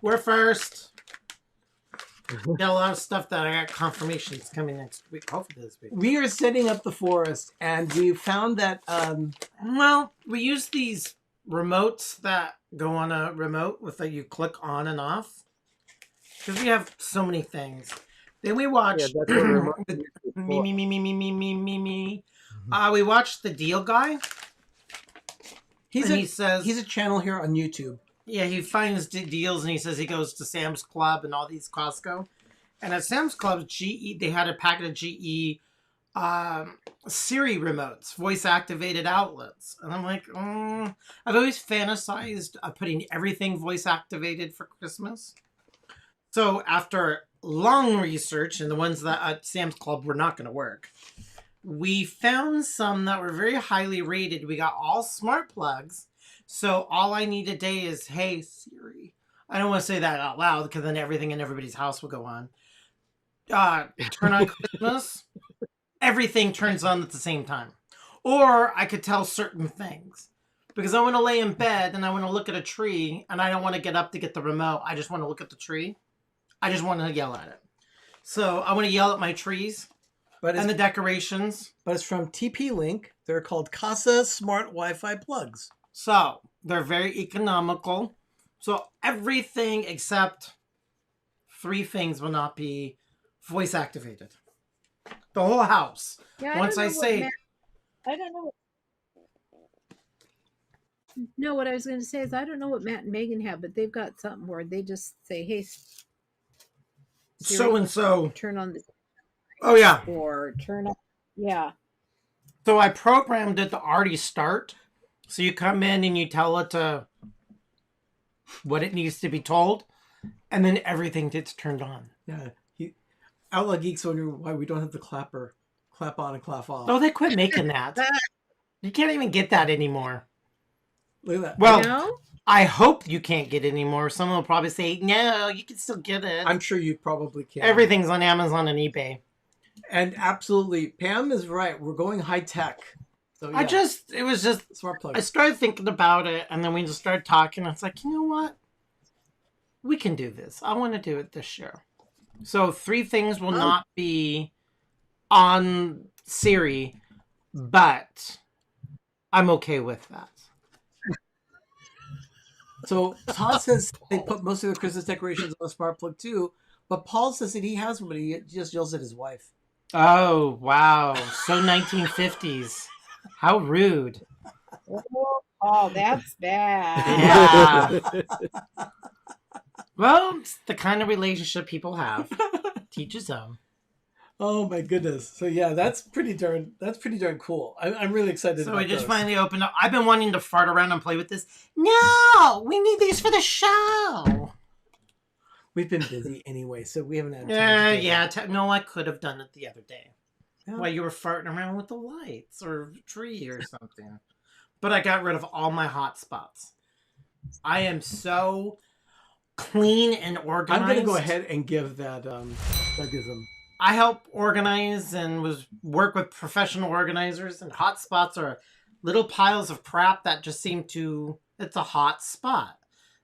We're first. Got a lot of stuff that I got confirmation is coming next week. Hopefully this week. We are setting up the forest, and we found that Well, we use these remotes that go on a remote with that you click on and off. Because we have so many things. Then we watch Yeah, that's what remote is me. Mm-hmm. We watched The Deal Guy. He says he's a channel here on YouTube. Yeah, he finds deals and he says he goes to Sam's Club and all these Costco. And at Sam's Club, GE, they had a packet of GE Siri remotes, voice activated outlets. And I'm like, I've always fantasized of putting everything voice activated for Christmas. So after long research, and the ones that at Sam's Club were not going to work, we found some that were very highly rated. We got all smart plugs. So all I need today is, hey, Siri. I don't want to say that out loud because then everything in everybody's house will go on. Turn on Christmas. Everything turns on at the same time. Or I could tell certain things. Because I want to lay in bed and I want to look at a tree and I don't want to get up to get the remote. I just want to look at the tree. I just want to yell at it. So I want to yell at my trees and the decorations. But it's from TP Link. They're called Casa Smart Wi-Fi Plugs. So they're very economical. So everything except 3 things will not be voice activated. The whole house. Yeah, Once I say... I don't know. No, what I was going to say is I don't know what Matt and Megan have, but they've got something where they just say, hey, Siri, so-and-so. Turn on the... Oh, yeah. Or turn on... Yeah. So I programmed it to already start. So you come in and you tell it what it needs to be told, and then everything gets turned on. Yeah. Outlaw Geeks wondering why we don't have the clap on and clap off. Oh, they quit making that. You can't even get that anymore. Look at that. Well, No? I hope you can't get it anymore. Someone will probably say, no, you can still get it. I'm sure you probably can. Everything's on Amazon and eBay. And absolutely, Pam is right. We're going high tech. So yeah. It was just, smart plug. I started thinking about it, and then we just started talking. It's like, you know what? We can do this. I want to do it this year. So 3 things will not be on Siri, but I'm okay with that. So Todd says they put most of the Christmas decorations on a smart plug too, but Paul says that he has one, but he just yells at his wife. Oh, wow. So 1950s. How rude. Oh, that's bad. Yeah. Well, it's the kind of relationship people have. Teach his own. Oh my goodness! So yeah, that's pretty darn cool. I'm really excited. So about we just those. finally opened up. I've been wanting to fart around and play with this. No, we need these for the show. We've been busy anyway, so we haven't had time. No, I could have done it the other day. Yeah. While you were farting around with the lights or tree or something. But I got rid of all my hot spots. I am so clean and organized. I'm going to go ahead and give that pluggism. I help organize and work with professional organizers, and hot spots are little piles of crap that just seem to, it's a hot spot.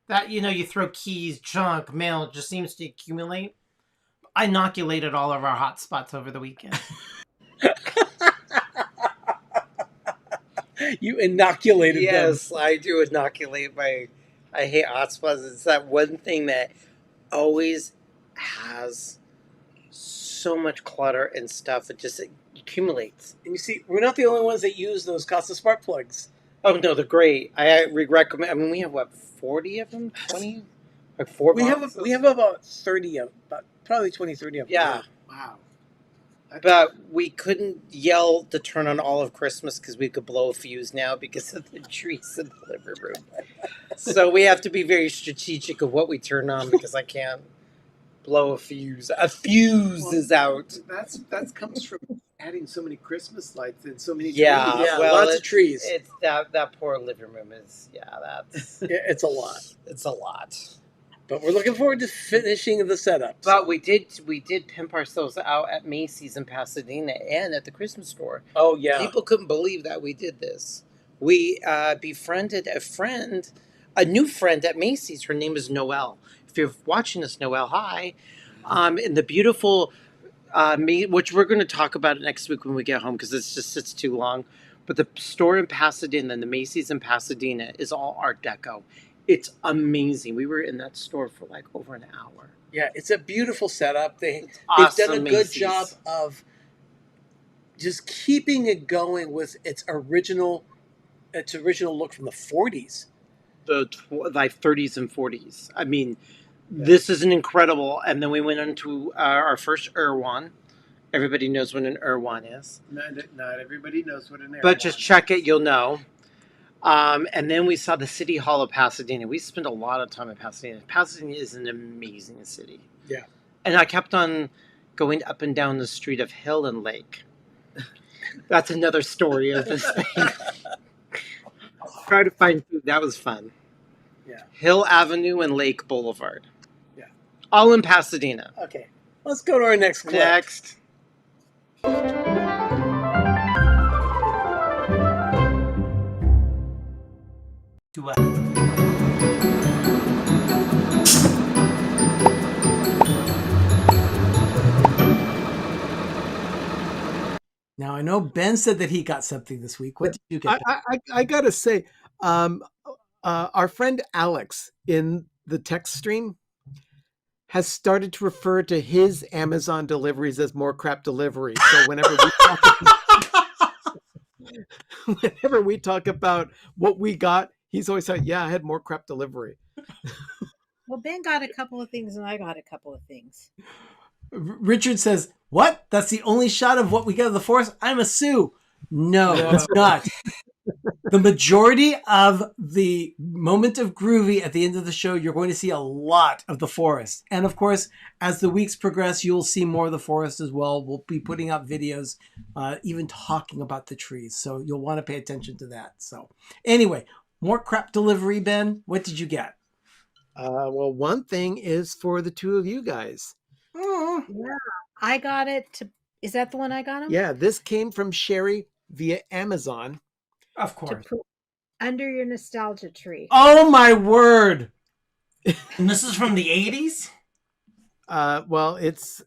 That, you throw keys, junk, mail, it just seems to accumulate. I inoculated all of our hot spots over the weekend. You inoculated them. Yes, I do inoculate I hate hotspots. It's that one thing that always has so much clutter and stuff. It just accumulates. And you see, we're not the only ones that use those Casa Smart plugs. Oh, no, they're great. I recommend. I mean, we have, 40 of them? 20? Like 4 boxes? We have about 30 of them. Probably 20, 30 of them. Yeah. Wow. But we couldn't yell to turn on all of Christmas because we could blow a fuse now because of the trees in the living room. So we have to be very strategic of what we turn on because I can't blow a fuse. A fuse is out. That comes from adding so many Christmas lights and so many trees. Yeah, lots of trees. It's that poor living room is that's it's a lot. It's a lot. But we're looking forward to finishing the setup. But we did pimp ourselves out at Macy's in Pasadena and at the Christmas store. Oh yeah. People couldn't believe that we did this. We befriended a new friend at Macy's. Her name is Noelle. If you're watching this, Noelle, hi. In the beautiful, which we're going to talk about next week when we get home because it's too long. But the store in Pasadena, the Macy's in Pasadena, is all Art Deco. It's amazing. We were in that store for like over an hour. Yeah, it's a beautiful setup. They've Awesome done a good Macy's. job of just keeping it going with its original look from the 40s. Like 30s and 40s. I mean, this is an incredible. And then we went into our first Erewhon. Everybody knows what an Erewhon is. Not everybody knows what an Erewhon But just check it, you'll know. And then we saw the City Hall of Pasadena. We spent a lot of time in Pasadena. Pasadena is an amazing city. Yeah. And I kept on going up and down the street of Hill and Lake. That's another story of this thing. Try to find food. That was fun. Yeah. Hill Avenue and Lake Boulevard. Yeah. All in Pasadena. Okay. Let's go to our next clip. Next. Now I know Ben said that he got something this week. What did you get? I gotta say, our friend Alex in the text stream has started to refer to his Amazon deliveries as more crap delivery. So whenever we talk about what we got, he's always like, "Yeah, I had more crap delivery." Well, Ben got a couple of things, and I got a couple of things. Richard says, "What? That's the only shot of what we get of the forest? I'm a Sioux." No, it's not. The majority of the moment of groovy at the end of the show, you're going to see a lot of the forest. And of course, as the weeks progress, you'll see more of the forest as well. We'll be putting out videos, even talking about the trees. So you'll want to pay attention to that. So anyway, more crap delivery, Ben. What did you get? Well, one thing is for the two of you guys. Yeah, I got it. Is that the one I got him? Yeah, this came from Sherry via Amazon. Of course. Under your nostalgia tree. Oh my word! And this is from the 80s? Well, it's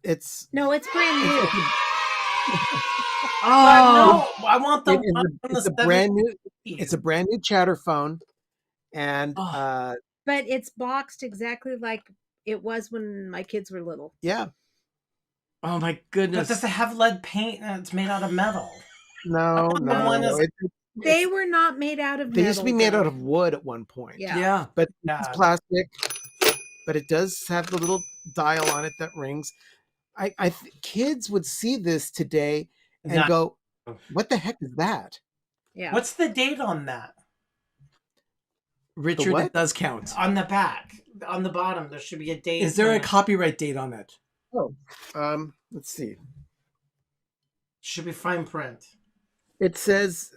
no, it's brand new. No, I want the it's a brand new. It's a brand new chatter phone, and but it's boxed exactly like it was when my kids were little. Yeah. Oh my goodness! But does it have lead paint and it's made out of metal? No. They were not made out of metal. They used to be made out of wood at one point. Yeah. But it's plastic. But it does have the little dial on it that rings. Kids would see this today and go, "What the heck is that?" Yeah. What's the date on that? Richard, it does count. On the back, on the bottom, there should be a date. Is there a copyright date on it? Oh, let's see. Should be fine print. It says,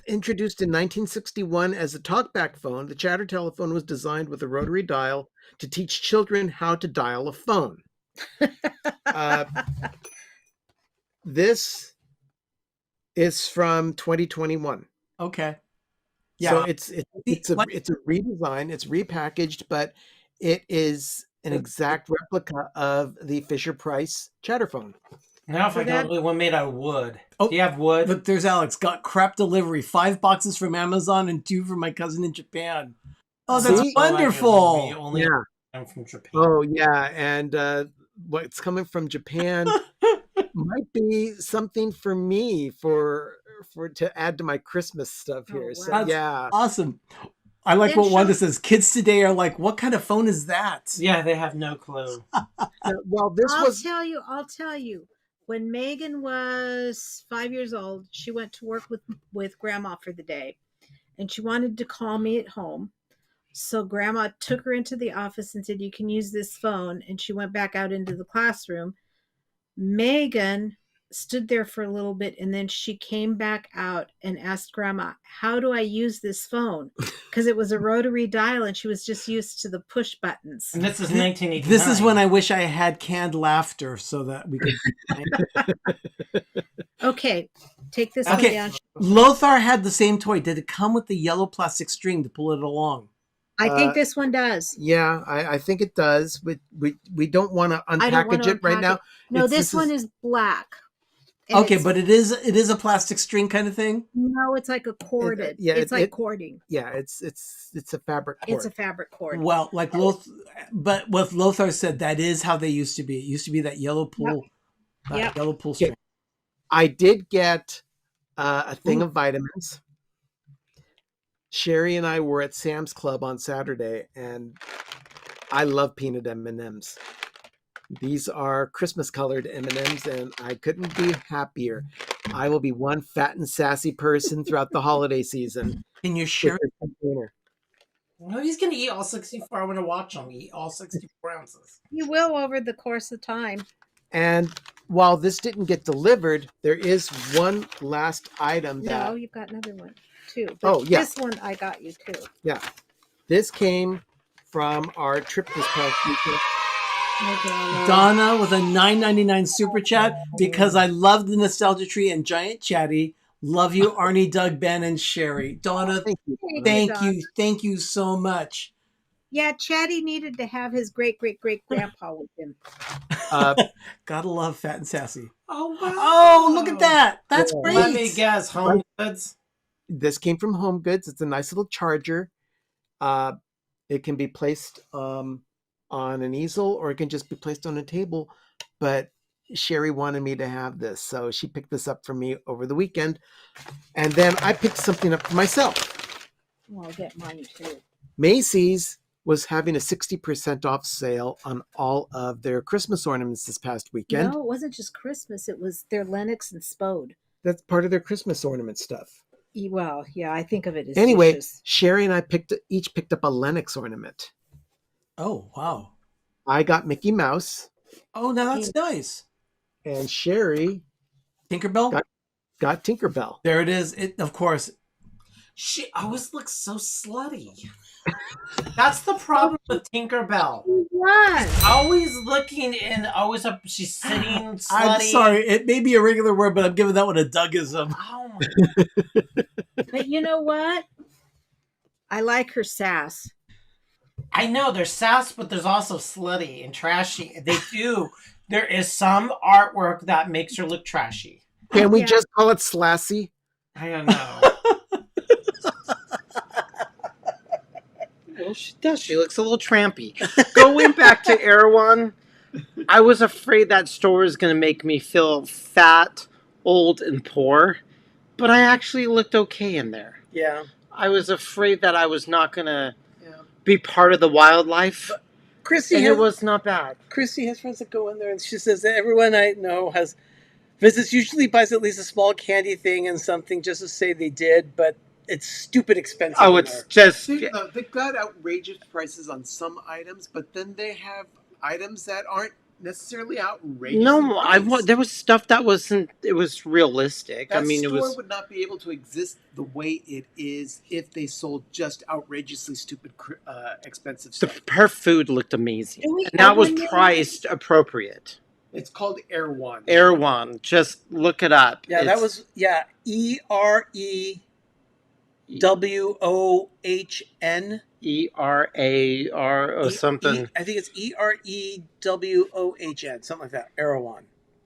introduced in 1961 as a talkback phone, the chatter telephone was designed with a rotary dial to teach children how to dial a phone. This is from 2021. Okay. Yeah. So it's a redesign. It's repackaged, but it is an exact replica of the Fisher-Price chatter phone. Now if I go, one made out of wood. Do you have wood? Look, there's Alex. Got crap delivery. 5 boxes from Amazon and 2 from my cousin in Japan. Oh, that's wonderful. I'm from Japan. Oh, yeah. And what's coming from Japan might be something for me to add to my Christmas stuff here. So, That's yeah. awesome. I like what Wanda says. Kids today are like, what kind of phone is that? Yeah, they have no clue. Well, I'll tell you. When Megan was 5 years old, she went to work with Grandma for the day, and she wanted to call me at home. So Grandma took her into the office and said, "You can use this phone." And she went back out into the classroom. Megan stood there for a little bit, and then she came back out and asked Grandma, "How do I use this phone?" Because it was a rotary dial, and she was just used to the push buttons. And this is 1989. This is when I wish I had canned laughter so that we could. Okay, take this one down. Lothar had the same toy. Did it come with the yellow plastic string to pull it along? I think this one does. Yeah, I think it does. We don't want to I don't want unpackage to it right unpack now. it. No, this one is black. And Okay, it's- but it is a plastic string kind of thing. No, it's like a corded. yeah, it's like cording. Yeah, it's a fabric cord. It's a fabric cord. Well, like but what Lothar said, that is how they used to be. It used to be that yellow pool, yellow pool string. I did get a thing of vitamins. Sherry and I were at Sam's Club on Saturday, and I love peanut M&Ms. These are Christmas colored M&Ms, and I couldn't be happier. I will be one fat and sassy person throughout the holiday season. Can you share? No, he's going to eat all 64. I want to watch him eat all 64 ounces. You will over the course of time. And while this didn't get delivered, there is one last item that... No, you've got another one too. Oh, yeah. This one I got you too. Yeah. This came from our trip this past weekend. Donna with a $9.99 super chat because I love the nostalgia tree and giant chatty. Love you, Arnie, Doug, Ben, and Sherry. Donna, thank you so much. Yeah, Chatty needed to have his great grandpa with him. Gotta love fat and sassy. Oh wow! Oh, look at that! That's great. Let me guess, Home Goods. This came from Home Goods. It's a nice little charger. It can be placed on an easel, or it can just be placed on a table. But Sherry wanted me to have this, so she picked this up for me over the weekend. And then I picked something up for myself. Well, I'll get mine too. Macy's was having a 60% off sale on all of their Christmas ornaments this past weekend. No, it wasn't just Christmas. It was their Lennox and Spode. That's part of their Christmas ornament stuff. Well, yeah, I think of it as anyway. dishes. Sherry and I each picked up a Lennox ornament. Oh wow! I got Mickey Mouse. Oh, now that's nice. And Sherry, Tinkerbell, got Tinkerbell. There it is. It of course. She always looks so slutty. That's the problem with Tinkerbell. What? Always looking and always up. She's sitting slutty. I'm sorry. It may be a regular word, but I'm giving that one a Dougism. Oh my. But you know what? I like her sass. I know there's sass, but there's also slutty and trashy. They do. There is some artwork that makes her look trashy. Can we just call it slassy? I don't know. Well, she does. She looks a little trampy. Going back to Erewhon, I was afraid that store was going to make me feel fat, old, and poor. But I actually looked okay in there. Yeah. I was afraid that I was not going to be part of the wildlife. But Chrissy and it was not bad. Chrissy has friends that go in there, and she says that everyone I know has visits, usually buys at least a small candy thing and something just to say they did, but it's stupid expensive. Oh, it's just... They've got outrageous prices on some items, but then they have items that aren't necessarily outrageous. No, there was stuff that wasn't... It was realistic. That I mean, store it was... would not be able to exist the way it is if they sold just outrageously stupid, expensive stuff. Her food looked amazing. And that was priced appropriate. It's called Erewhon. Erewhon. Just look it up. Yeah, that was EREWOHN. ERAR or something. I think it's EREWOHN, something like that. Erewhon.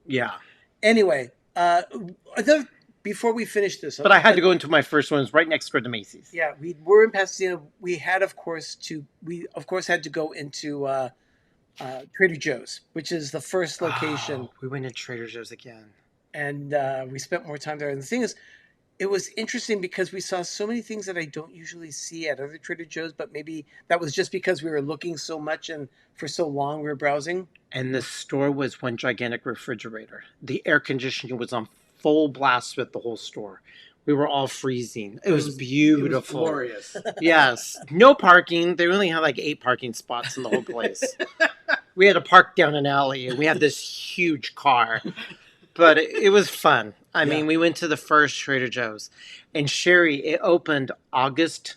Yeah. Anyway, before we finish this, but I had to go into my first one. It's right next door to Macy's. Yeah, we were in Pasadena. We had, of course, had to go into Trader Joe's, which is the first location. We went to Trader Joe's again, and we spent more time there. And the thing is, it was interesting because we saw so many things that I don't usually see at other Trader Joe's, but maybe that was just because we were looking so much and for so long we were browsing. And the store was one gigantic refrigerator. The air conditioning was on full blast with the whole store. We were all freezing. It was beautiful. It was glorious. Yes. No parking. They only had like 8 parking spots in the whole place. We had to park down an alley, and we had this huge car. But it was fun. I mean, we went to the first Trader Joe's. And Sherry, it opened August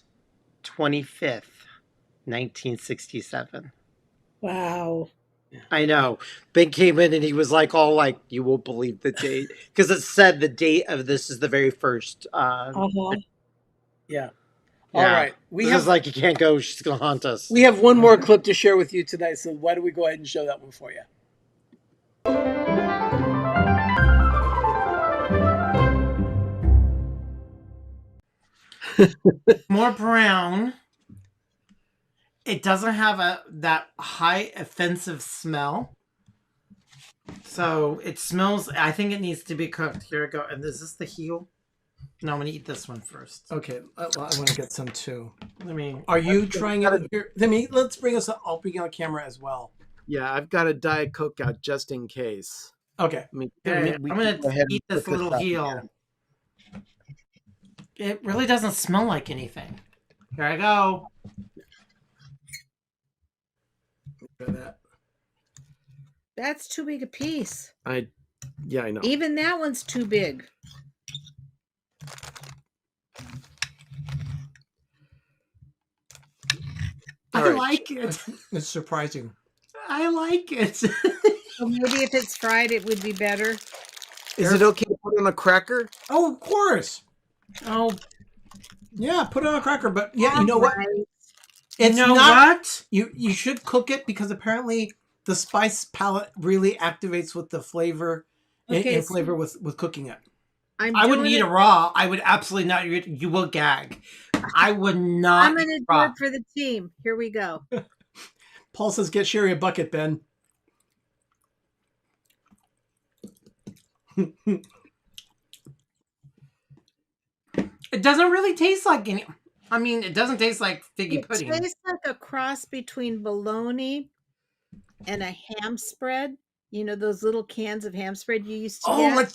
25th, 1967. Wow. I know. Ben came in and he was like, you won't believe the date. Because it said the date of this is the very first. Yeah. All right. We have like you can't go. She's gonna haunt us. We have one more clip to share with you tonight, so why don't we go ahead and show that one for you? More brown. It doesn't have that high offensive smell. So it smells. I think it needs to be cooked. Here we go. And is this the heel? No, I'm gonna eat this one first. Okay, I want to get some too. Let Are you trying it? Here, let's bring us. I'll bring on camera as well. Yeah, I've got a Diet Coke out just in case. Okay. I'm gonna eat this little heel. It really doesn't smell like anything. Here I go. That's too big a piece. I know. Even that one's too big. I like it. It's surprising. I like it. Well, maybe if it's fried, it would be better. Is it okay to put on a cracker? Oh, of course. Oh, yeah, put it on a cracker. But yeah, you know what? It's what? You should cook it because apparently the spice palette really activates with the flavor in flavor with cooking it. I wouldn't eat it raw. I would absolutely not eat it. You will gag. I would not. I'm going to do it for the team. Here we go. Paul says, "Get Sherry a bucket, Ben." It doesn't really taste like any. I mean, it doesn't taste like figgy pudding. It tastes like a cross between bologna and a ham spread. You know those little cans of ham spread you used to get? Oh, like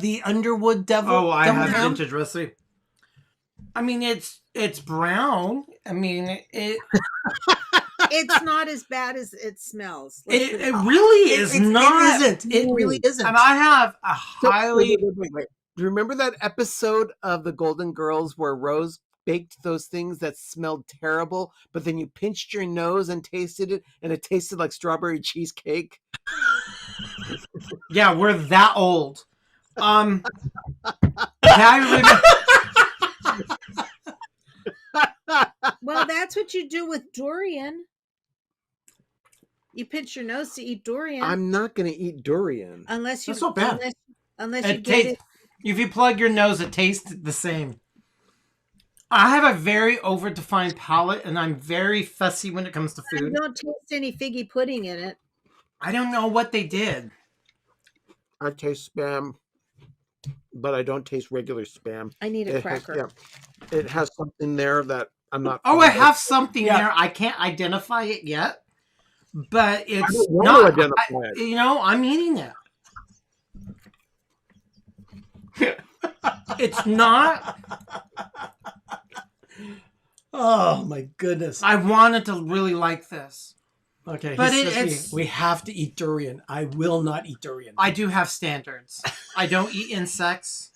the Underwood Devil. Oh, I have ham? vintage recipe. I mean, it's brown. I mean, it. It's not as bad as it smells. It really is not. It isn't. It really isn't. And I have a highly. Wait. Do you remember that episode of The Golden Girls where Rose baked those things that smelled terrible, but then you pinched your nose and tasted it, and it tasted like strawberry cheesecake? Yeah, we're that old. I Well, that's what you do with durian. You pinch your nose to eat durian. I'm not going to eat durian. Unless you. That's not bad. Unless you get it. If you plug your nose, it tastes the same. I have a very over-defined palate, and I'm very fussy when it comes to food. I don't taste any figgy pudding in it. I don't know what they did. I taste Spam, but I don't taste regular Spam. I need a cracker. It has something there that I'm not. Oh, I have something there. I can't identify it yet, but it's I don't want not. to identify it. You know, I'm eating it. It's not. Oh my goodness! I wanted to really like this. Okay, but we have to eat durian. I will not eat durian. I do have standards. I don't eat insects.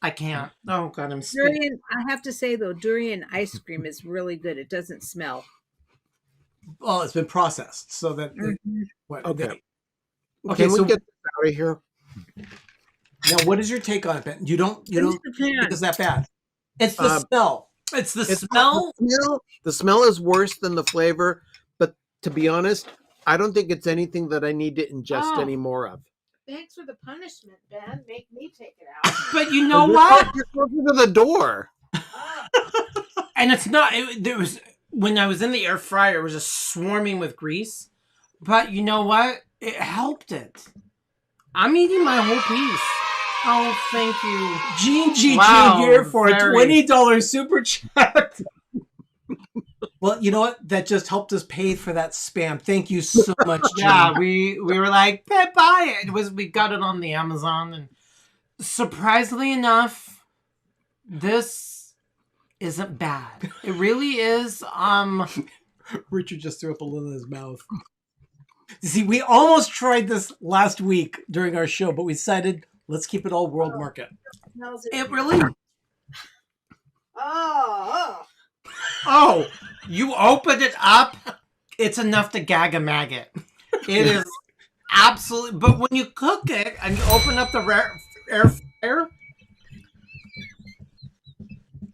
I can't. Oh God, I'm spitting. Durian. I have to say though, durian ice cream is really good. It doesn't smell. Well, it's been processed so that. Okay. Okay, Can we so get out of here? Now, what is your take on it, Ben? You don't think it's that bad? It's the smell. It's the smell. The smell is worse than the flavor, but to be honest, I don't think it's anything that I need to ingest any more of. Thanks for the punishment, Ben. Make me take it out. But you know what? You're closer to the door. And it's not. There was when I was in the air fryer, it was just swarming with grease. But you know what? It helped it. I'm eating my whole piece. Oh, thank you, Gene here for a $20 super chat. Well, you know what? That just helped us pay for that spam. Thank you so much, Gene. Yeah, we were like, buy it. We got it on the Amazon, and surprisingly enough, this isn't bad. It really is. Richard just threw up a little in his mouth. See, we almost tried this last week during our show, but we decided let's keep it all world market. It really. Oh, you open it up. It's enough to gag a maggot. It is absolutely. But when you cook it and you open up the air fryer,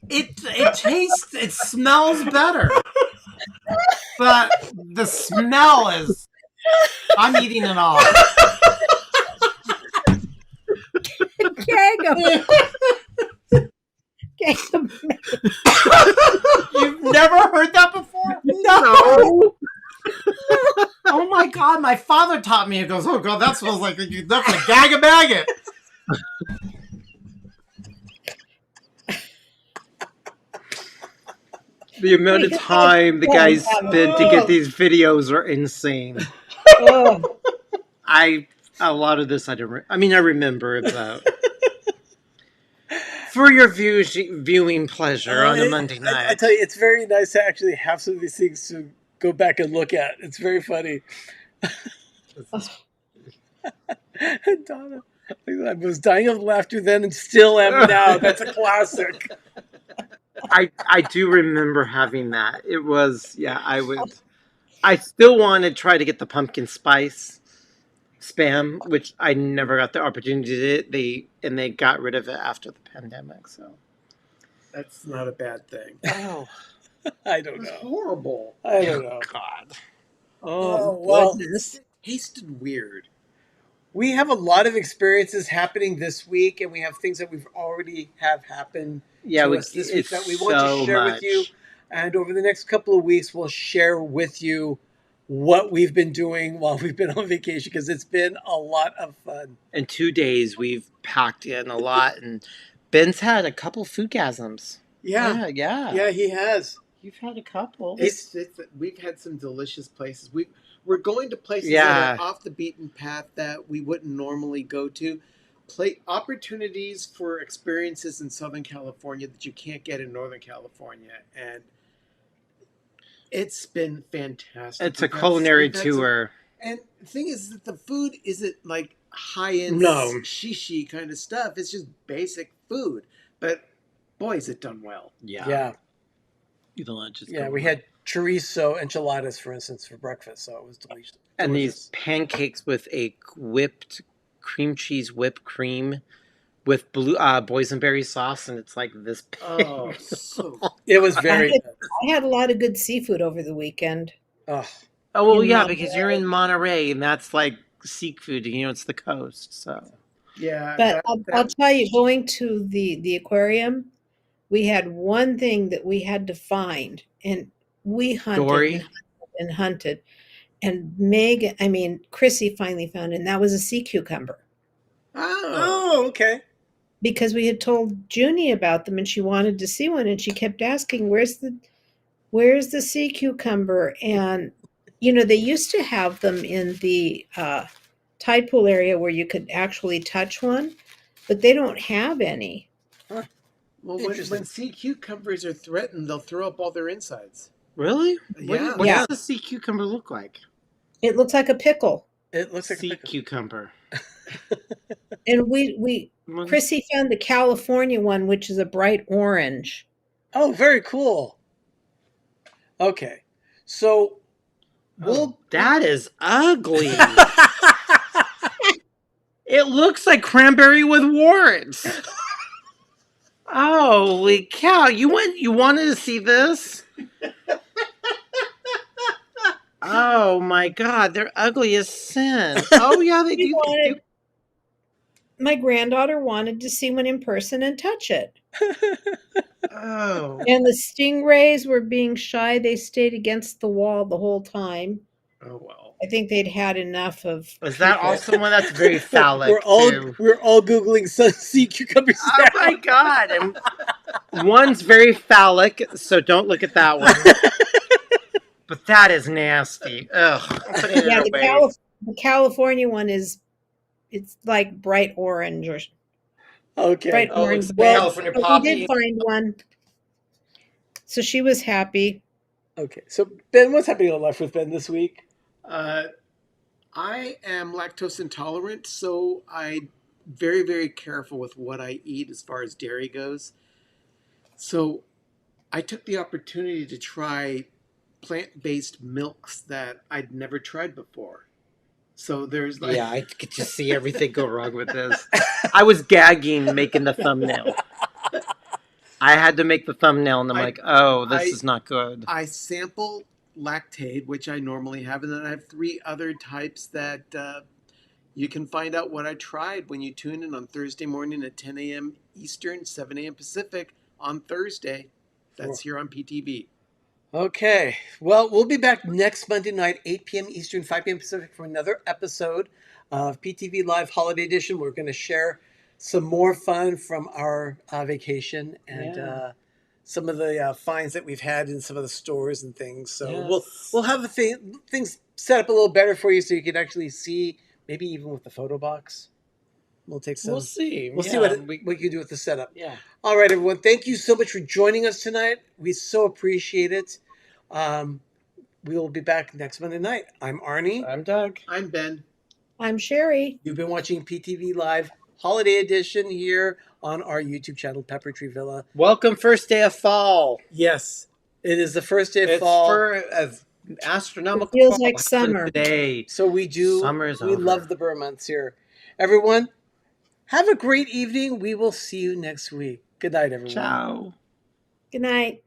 It tastes, it smells better. But the smell is, I'm eating it all. Gag 'em. Gag 'em. You've never heard that before? No. Oh my God, my father taught me. He goes, oh God, that smells like you definitely gag a bag it. The amount of time the guys spent to get these videos are insane. Oh. A lot of this I don't. I remember it, but for your viewing pleasure on a Monday night. I tell you, it's very nice to actually have some of these things to go back and look at. It's very funny. Donna, I was dying of laughter then and still am now. That's a classic. I do remember having that. It was, yeah, I still want to try to get the pumpkin spice Spam, which I never got the opportunity to do. They got rid of it after the pandemic, so. That's not a bad thing. Oh. I don't know. It's horrible. I don't know. God. Oh, well, goodness. It tasted weird. We have a lot of experiences happening this week, and we have things that we've already have happened to us this week that we want to share with you. And over the next couple of weeks, we'll share with you what we've been doing while we've been on vacation, because it's been a lot of fun. In 2 days, we've packed in a lot, and Ben's had a couple foodgasms. Yeah, he has. You've had a couple. We've had some delicious places. We're going to places that are off the beaten path that we wouldn't normally go to. Opportunities for experiences in Southern California that you can't get in Northern California, and it's been fantastic. It's a culinary tour. And the thing is that the food isn't like high-end shishi kind of stuff. It's just basic food. But boy, is it done well. Yeah. We had chorizo enchiladas, for instance, for breakfast, so it was delicious. And these pancakes with a whipped cream cheese whipped cream with blue boysenberry sauce, and it's like this. Oh, so it was very good. I had a lot of good seafood over the weekend. Oh well, yeah, because you're in Monterey, and that's like seafood. It's the coast, so. Yeah, but I'll tell you, going to the aquarium, we had one thing that we had to find, and we hunted and hunted. And Chrissy finally found it, and that was a sea cucumber. Oh, okay. Because we had told Junie about them, and she wanted to see one, and she kept asking, "Where's the sea cucumber?" And they used to have them in the tide pool area where you could actually touch one, but they don't have any. Huh. Well, when sea cucumbers are threatened, they'll throw up all their insides. Really? Yeah. What does a sea cucumber look like? It looks like a pickle. It looks like sea cucumber. And Chrissy found the California one, which is a bright orange. Oh, very cool. Okay, so that is ugly. It looks like cranberry with warts. Holy cow! You wanted to see this? Oh my God, they're ugly as sin. Oh yeah, they do. My granddaughter wanted to see one in person and touch it. Oh. And the stingrays were being shy. They stayed against the wall the whole time. Oh well. I think they'd had enough of. Is that also one that's very phallic? We're all googling sea cucumbers. Oh my God! And one's very phallic, so don't look at that one. But that is nasty. Ugh. Yeah, the California one it's like bright orange or bright orange. California poppy. We did find one, so she was happy. Okay, so Ben, what's happening on Life with Ben this week? I am lactose intolerant, so I'm very, very careful with what I eat as far as dairy goes. So I took the opportunity to try plant-based milks that I'd never tried before. So there's Yeah, I could just see everything go wrong with this. I was gagging making the thumbnail. I had to make the thumbnail, and I'm like, oh, this is not good. I sample lactate, which I normally have, and then I have 3 other types that you can find out what I tried when you tune in on Thursday morning at 10 a.m. Eastern, 7 a.m. Pacific on Thursday. That's here on PTV. Okay. Well, we'll be back next Monday night, 8 p.m. Eastern, 5 p.m. Pacific, for another episode of PTV Live Holiday Edition. We're going to share some more fun from our vacation and some of the finds that we've had in some of the stores and things. So we'll have the things set up a little better for you so you can actually see, maybe even with the photo box. We'll take some. We'll see. We'll see what we can do with the setup. Yeah. All right, everyone. Thank you so much for joining us tonight. We so appreciate it. We will be back next Monday night. I'm Arnie. I'm Doug. I'm Ben. I'm Sherry. You've been watching PTV Live Holiday Edition here on our YouTube channel, Pepper Tree Villa. Welcome, first day of fall. Yes, it is the first day of fall. It's astronomical. It feels fall like summer today. So we do. Summer is we over. love the Burr months here. Everyone, have a great evening. We will see you next week. Good night, everyone. Ciao. Good night.